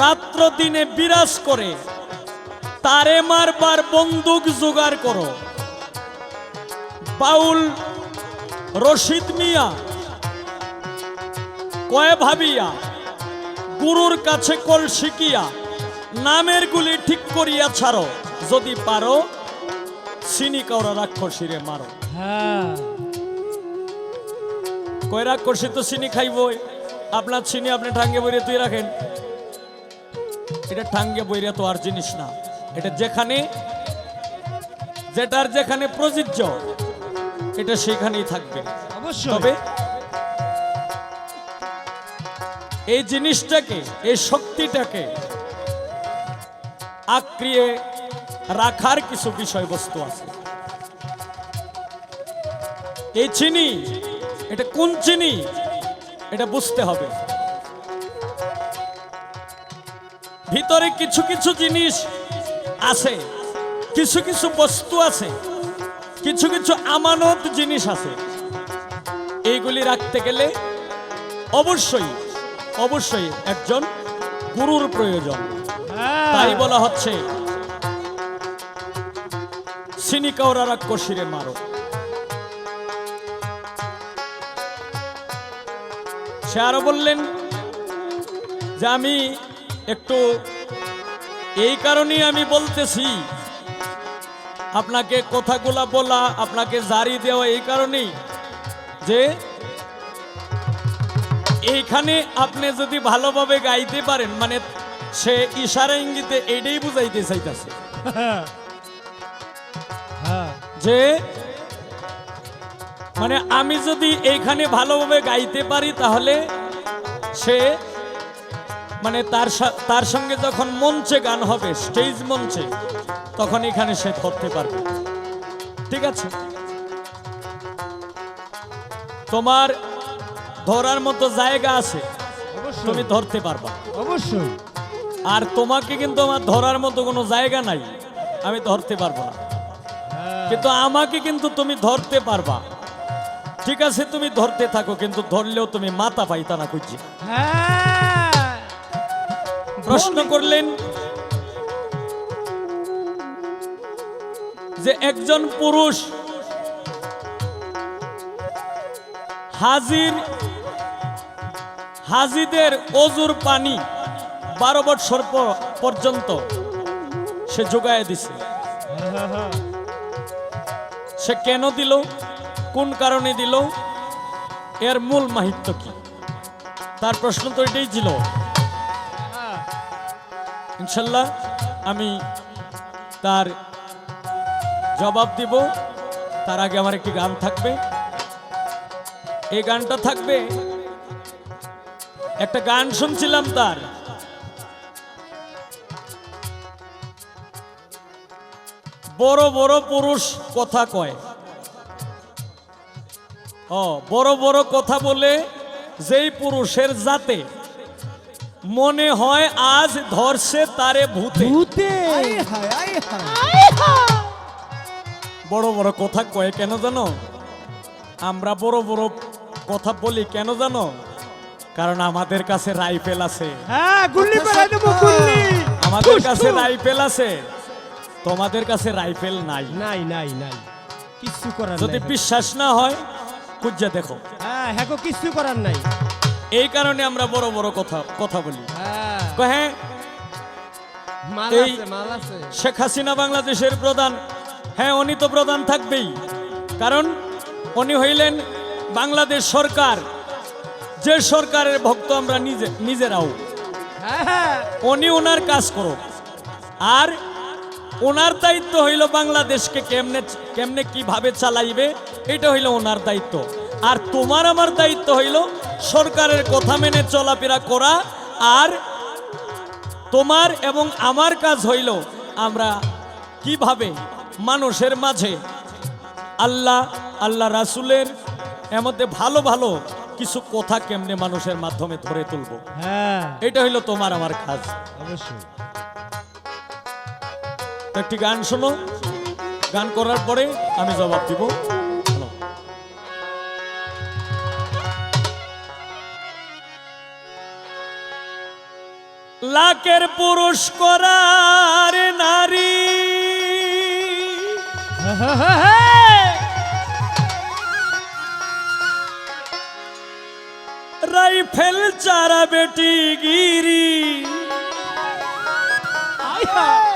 রাত্র দিনে বিরাজ করে, তারে মারবার বন্দুক জোগাড় করো। বাউল রশিদ মিয়া কয়ে ভাবিয়া গুরুর কাছে কল শিখিয়া নামের গুলি ঠিক করিয়া ছাড়ো, যদি পারো চিনি কাউরা রাক্ষসীরে মারো। হ্যাঁ কয় রাক্ষসী তো চিনি খাইব, আপনার চিনি আপনি ঠাঙ্গে বইরে তুই রাখেন। এটা ঠাঙ্গে বইরে তো আর জিনিস না, এটা যেখানে যেটার যেখানে প্রযোজ্য এটা সেখানেই থাকবে। অবশ্যই। তবে এই জিনিসটাকে, এই শক্তিটাকে আঁকড়িয়ে রাখার কিছু বিষয়বস্তু আছে। এই চিনি, এটা কোন চিনি এটা বুঝতে হবে। ভিতরে কিছু কিছু জিনিস আছে, কিছু কিছু বস্তু আছে, কিছু কিছু আমানত জিনিস আছে। এইগুলি রাখতে গেলে অবশ্যই অবশ্যই একজন গুরুর প্রয়োজন। হ্যাঁ। তাই বলা হচ্ছে চিনি কাউরা রাক্ষসীরে মারো। সে আরো বললেন যে আমি একটু এই কারণেই আমি বলতেছি, আপনাকে কথাগুলা বলা, আপনাকে জারি দেওয়া এই কারণেই যে এইখানে আপনি যদি ভালোভাবে গাইতে পারেন, মানে সে ইশারা ইঙ্গিতে এইটাই বুঝাইতে চাইতেছে হ্যাঁ যে মানে আমি যদি এইখানে ভালোভাবে গাইতে পারি তাহলে সে মানে তার সঙ্গে যখন মঞ্চে গান হবে, স্টেজ মঞ্চে, তখন এখানে সে ধরতে পারবে। ঠিক আছে, তোমার ধরার মতো জায়গা আছে, অবশ্যই তুমি ধরতে পারবা। অবশ্যই। আর তোমাকে কিন্তু আমার ধরার মতো কোনো জায়গা নাই, আমি ধরতে পারবো না। হ্যাঁ। কিন্তু আমাকে কিন্তু তুমি ধরতে পারবা। ঠিক আছে, তুমি ধরতে থাকো, কিন্তু ধরলেও তুমি মাথা পাইতা না খুঁজছি। হ্যাঁ প্রশ্ন করলেন যে একজন পুরুষ হাজিদের অজুর পানি 12 বৎসর পর্যন্ত সে যোগায় দিছে, সে কেন দিল, কোন কারণে দিল, এর মূল মাহিত্য কি? তার প্রশ্ন তো এটাই ছিল। ইনশাল্লাহ আমি তার জবাব দিব। তার আগে আমার একটি গান থাকবে। এই গানটা থাকবে, একটা গান শুনছিলাম তার, বড় বড় পুরুষ কথা কয়। বড় বড় কথা বলে যেই পুরুষের জাতে মনে হয় আজ ধরছে তারে ভূতে। ভূতে। বড় বড় কথা কয় কেন জানো? আমরা বড় বড় কথা বলি কেন জানো? কারণ আমাদের কাছে রাইফেল আছে। হ্যাঁ গুল্লি পেড়াই দেবো, গুল্লি। আমাদের কাছে রাইফেল আছে, তোমাদের কাছে রাইফেল নাই। নাই নাই নাই, কিচ্ছু করার যদি নাই। বিশ্বাস না হয় খুঁজে দেখো। হ্যাঁ হ্যাঁ গো, কিচ্ছু করার নাই। এই কারণে আমরা বড় বড় কথা বলি। হ্যাঁ হ্যাঁ, মাল এই আছে, মাল আছে। শেখ হাসিনা বাংলাদেশের প্রধান, হ্যাঁ উনি তো প্রধান থাকবেই, কারণ উনি হইলেন বাংলাদেশ সরকার, যে সরকারের ভক্ত আমরা নিজেরাও। হ্যাঁ উনি ওনার কাজ করো, আর ওনার দায়িত্ব হইল বাংলাদেশকে কেমনে কিভাবে চালাইবে, এটা হইল ওনার দায়িত্ব। আর তোমার আমার দায়িত্ব হইল সরকারের কথা মেনে চলাফেরা করা। আর তোমার এবং আমার কাজ হইল আমরা কিভাবে মানুষের মাঝে আল্লাহ রাসূলের এমধ্যে ভালো ভালো কিছু কথা কেমনে মানুষের মাধ্যমে ধরে তুলবো, হ্যাঁ এটা হইল তোমার আমার কাজ। অবশ্যই। তো একটি গান শোনো, গান করার পরে আমি জবাব দিব। শোনো। লাখের পুরুষ করার নারী, রাইফেল রাইফেল চারা বেটি গিরি আয় হায়।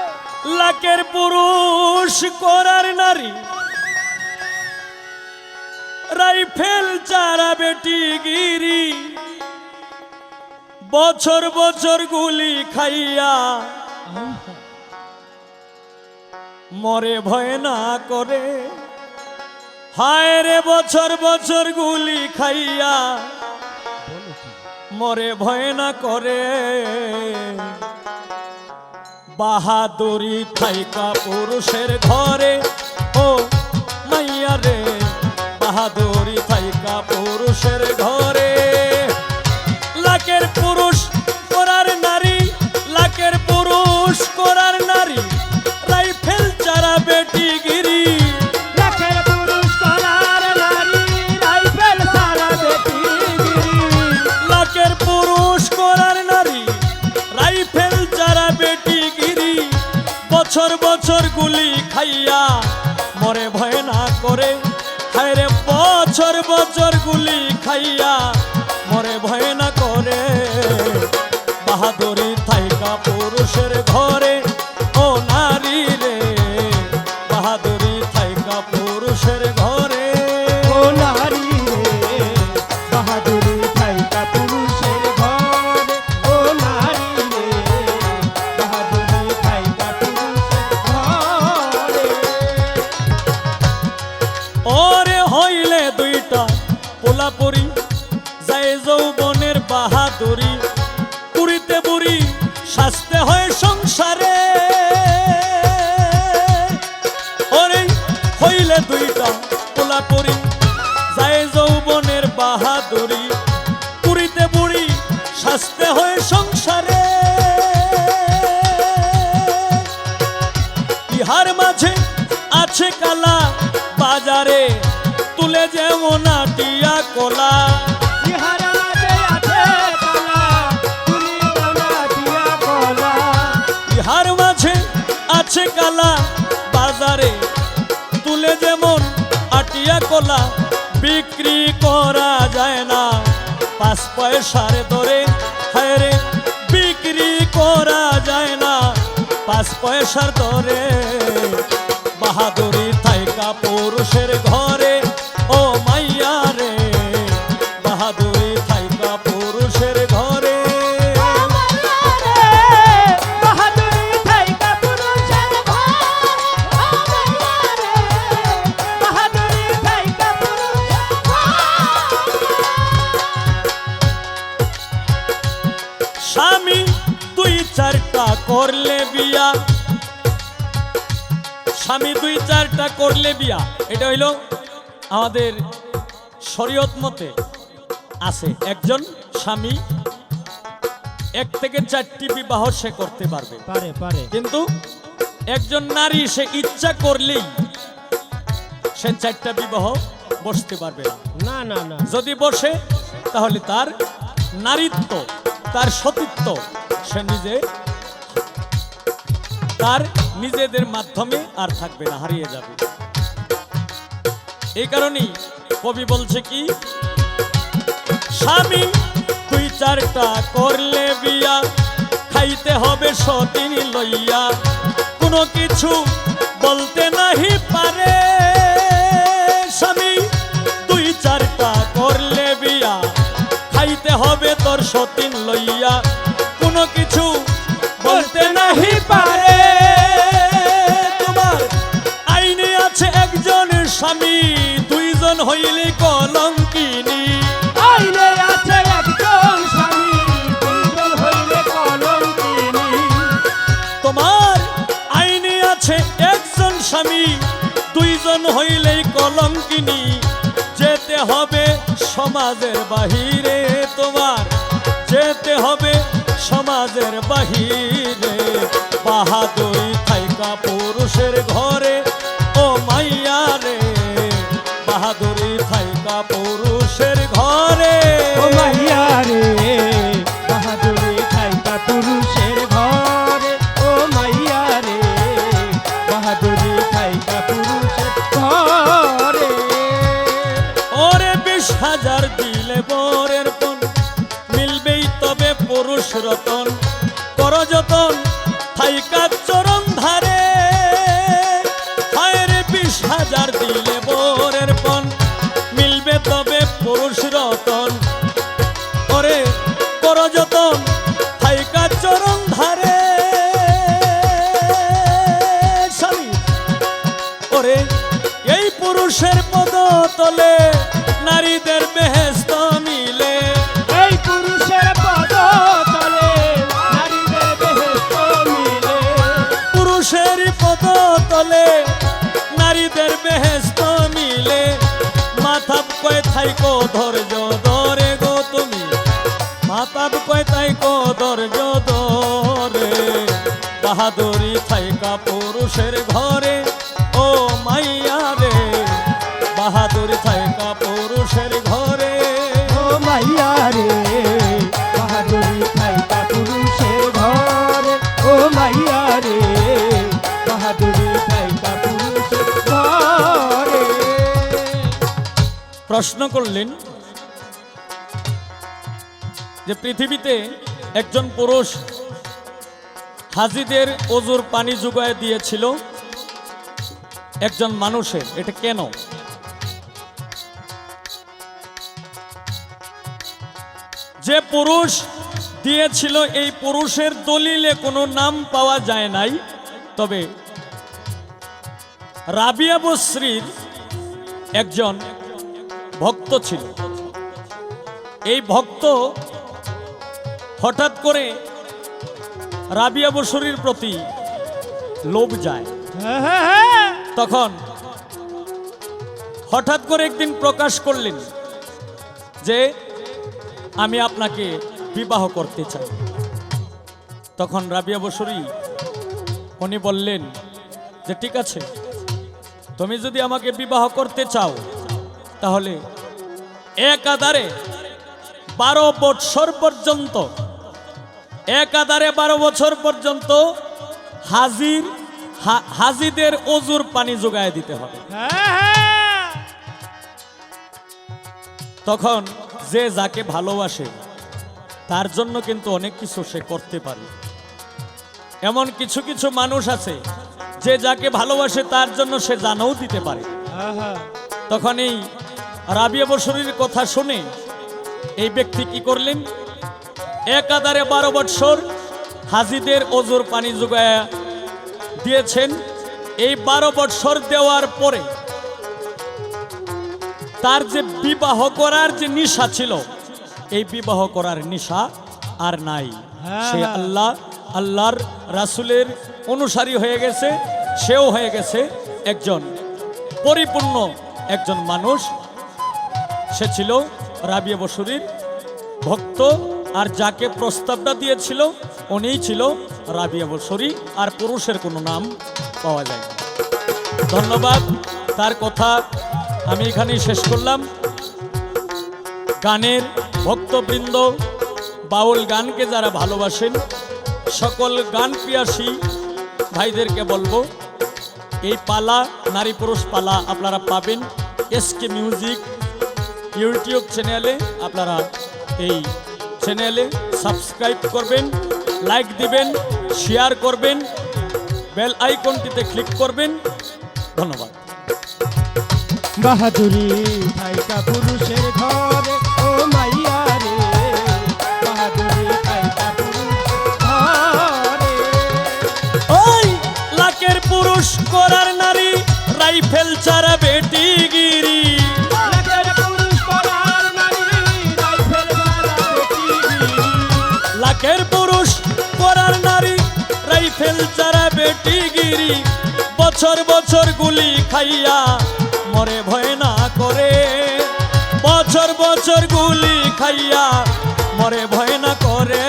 লাখের পুরুষ করার নারী রাইফেল চারা বেটি গিরি বছর বছর গুলি খাইয়া মরে ভয় না করে হায় রে বছর বছর গুলি খাইয়া মরে ভয় না করে বাহাদুরি থাইকা পুরুষের ঘরে ও মাইয়া রে বাহাদুরি থাইকা পুরুষের ঘরে লাখের পুরুষ করার নারী লাখের পুরুষ করার নারী রাইফেল চারা বেটি গিরি লাখের পুরুষ করার নারী রাইফেল ছাড়া বেটি গিরি লাখের পুরুষ করার নারী রাইফেল চারা বেটি গিরি বছর বছর গুলি খাইয়া মরে ভয় না করে হায় রে বছর বছর গুলি খাইয়া মরে ভয় না করে বাহাদুরি থাইকা পুরুষের ঘরে ও নারী রে বাহাদুরি থাইকা পুরুষের ঘরে ও নারী রে বাহাদুরি থাইকা পুরুষের ঘরে ও নারী রে বাহাদুরি থাইকা পুরুষের ঘরে ওরে হইলে দুইটা পোলাপুরি যায় যৌবনের বাহাদুরি পুরিতে বুড়ি শাস্তে হয় সংসারে ওরে হইলে দুইটা পোলাপুরি যায় যৌবনের বাহাদুরি পুরিতে বুড়ি শাস্তে হয় সংসারে ইহার মাঝে আছে কালা বাজারে তুলে যেমন আটিয়া কলা ইহার মাঝে আছে কালা তুলি কোনা দিয়া কলা ইহার মাঝে আছে কালা বাজারে তুলে যেমন আটিয়া কলা বিক্রি করা যায় না 5 পয়সার দরে হায় রে বিক্রি করা যায় না 5 পয়সার দরে বাহাদুরি থাইকা পুরুষের ঘরে ও মাইয়া রে বাহাদুরি থাইকা পুরুষের ঘরে বাহাদুরি থাইকা পুরুষের ঘরে ও মাইয়া রে বাহাদুরি থাইকা পুরুষের স্বামী 2-4টা করলে বিয়া স্বামী 2-4টা করলে বিয়া এটা হইল আমাদের শরীয়ত মতে আছে একজন স্বামী 1 থেকে 4টি বিবাহ সে করতে পারবে পারে পারে কিন্তু একজন নারী সে ইচ্ছা করলেই সে 4টা বিবাহ বসতে পারবে না না না না যদি বসে তাহলে তার নারীত্ব তার সতীত্ব সে নিজে তার নিজেদের মাধ্যমে আর থাকবে না হারিয়ে যাবে এই কারণেই কবি বলছে কি স্বামী 2-4টা করলে বিয়া খাইতে হবে সতীন লইয়া কোনো কিছু বলতে নাহি পারে স্বামী 2-4টা করলে বিয়া খাইতে হবে তোর সতীন লইয়া কোনো কিছু বলতে নাহি পারে তোমার আইনে আছে একজন স্বামী 2 জন হইলে কলঙ্কিনী আইনে আছে একজন স্বামী 2 জন হইলে কলঙ্কিনী তোমার আইনে আছে একজন স্বামী 2 জন হইলেই কলঙ্কিনী যেতে হবে সমাজের বাহিরে তোমার যেতে হবে সমাজের বাহিরে বাহাদুরি থাইকা পুরুষের ঘরে ও মাইয়া রে বাহাদুরি থাইকা পুরুষের ঘরে ও মাইয়া রে বাহাদুরি থাইকা পুরুষের ঘরে ও মাইয়া রে বাহাদুরি থাইকা পুরুষের ঘরে ওরে 20,000 দিলে বরের পণ পুরুষ রতন কর যতন থাইকা চরণ ধারে হায়রে 20,000 দিলে বরের পণ মিলবে তবে পুরুষ রতন করে কর যতন থাইকা চরণ ধারে স্বামী ওরে এই পুরুষের পদ তলে নারীদের বেহেস্ত মিলে এই পুরুষের পদ তলে নারীদের বেহেশত মিলে পুরুষের পদ তলে নারীদের বেহেস্ত মিলে মাথাব কয় থাইকো ধৈর্য ধরে গো তুমি মাতাব কয় থাইকো ধৈর্য ধরে বাহাদুরি থাইকা পুরুষের ঘরে ও মাইয়া রে বাহাদুরি থাইকা পুরুষের ঘরে ও মাইয়া রে বাহাদুরি থাইকা পুরুষের ঘরে ও মাইয়া রে বাহাদুরি থাইকা পুরুষের ঘরে প্রশ্ন করলেন যে পৃথিবীতে একজন পুরুষ হাজিদের অজুর পানি যোগায় দিয়েছিল একজন মানুষের, এটা কেন? যে পুরুষ দিয়েছিল এই পুরুষের দলিলে কোনো নাম পাওয়া যায় নাই, তবে রাবিয়া বসরির একজন ভক্ত ছিল। এই ভক্ত হঠাৎ করে রাবিয়া বসরির প্রতি লোভ যায়। তখন হঠাৎ করে একদিন প্রকাশ করলেন যে আমি আপনাকে বিবাহ করতে চাই। তখন রাবিয়া বসরি উনি বললেন যে ঠিক আছে, তুমি যদি আমাকে বিবাহ করতে চাও তাহলে একাধারে 12 বছর পর্যন্ত একাধারে 12 বছর পর্যন্ত হাজিদের অজুর পানি যোগায় দিতে হবে। তখন যে যাকে ভালোবাসে তার জন্য কিন্তু অনেক কিছু সে করতে পারে। এমন কিছু কিছু মানুষ আছে যে যাকে ভালোবাসে তার জন্য সে জানও দিতে পারে। তখন এই রাবিয়া বসরির কথা শুনে এই ব্যক্তি কি করলেন, একাধারে 12 বছর হাজিদের অজুর পানি যোগায় দিয়েছেন। এই 12 বছর দেওয়ার পরে তার যে বিবাহ করার যে নিশা ছিল, এই বিবাহ করার নিশা আর নাই। সে আল্লাহর রাসূলের অনুসারী হয়ে গেছে, সেও হয়ে গেছে একজন পরিপূর্ণ একজন মানুষ। সে ছিল রাবিয়া বসরির ভক্ত, আর যাকে প্রস্তাবটা দিয়েছিল উনিই ছিল রাবিয়া বসরি, আর পুরুষের কোনো নাম পাওয়া যায় না। ধন্যবাদ, তার কথা আমি এখানেই শেষ করলাম। গানের ভক্তবৃন্দ, বাউল গানকে যারা ভালোবাসেন, সকল গান প্রিয়াসী ভাইদেরকে বলবো, এই পালা নারী পুরুষ পালা আপনারা পাবেন এসকে মিউজিক ইউটিউব চ্যানেলে। আপনারা এই চ্যানেলে সাবস্ক্রাইব করবেন, লাইক দিবেন, শেয়ার করবেন, বেল আইকনটিতে ক্লিক করবেন। ধন্যবাদ। বাহাদুরি থাইকা পুরুষের ঘরে ও মাইয়া রে বাহাদুরি থাইকা পুরুষের ঘরে ওই লাখের পুরুষ করার নারী রাইফেল ছাড়া বেটিগিরি, লাখের পুরুষ করার নারী রাইফেল ছাড়া বেটিগিরি লাখের পুরুষ করার নারী রাইফেল ছাড়া বেটিগিরি, বছর বছর গুলি খাইয়া মরে ভয় না করে, বছর বছর গুলি খাইয়া মরে ভয় না করে।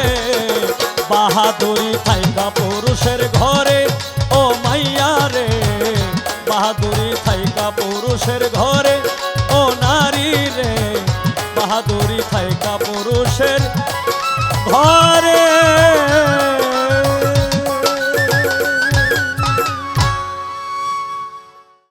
বাহাদুরি থাইকা পুরুষের ঘরে ও মাইয়া রে, বাহাদুরি থাইকা পুরুষের ঘরে ও নারী রে, বাহাদুরি থাইকা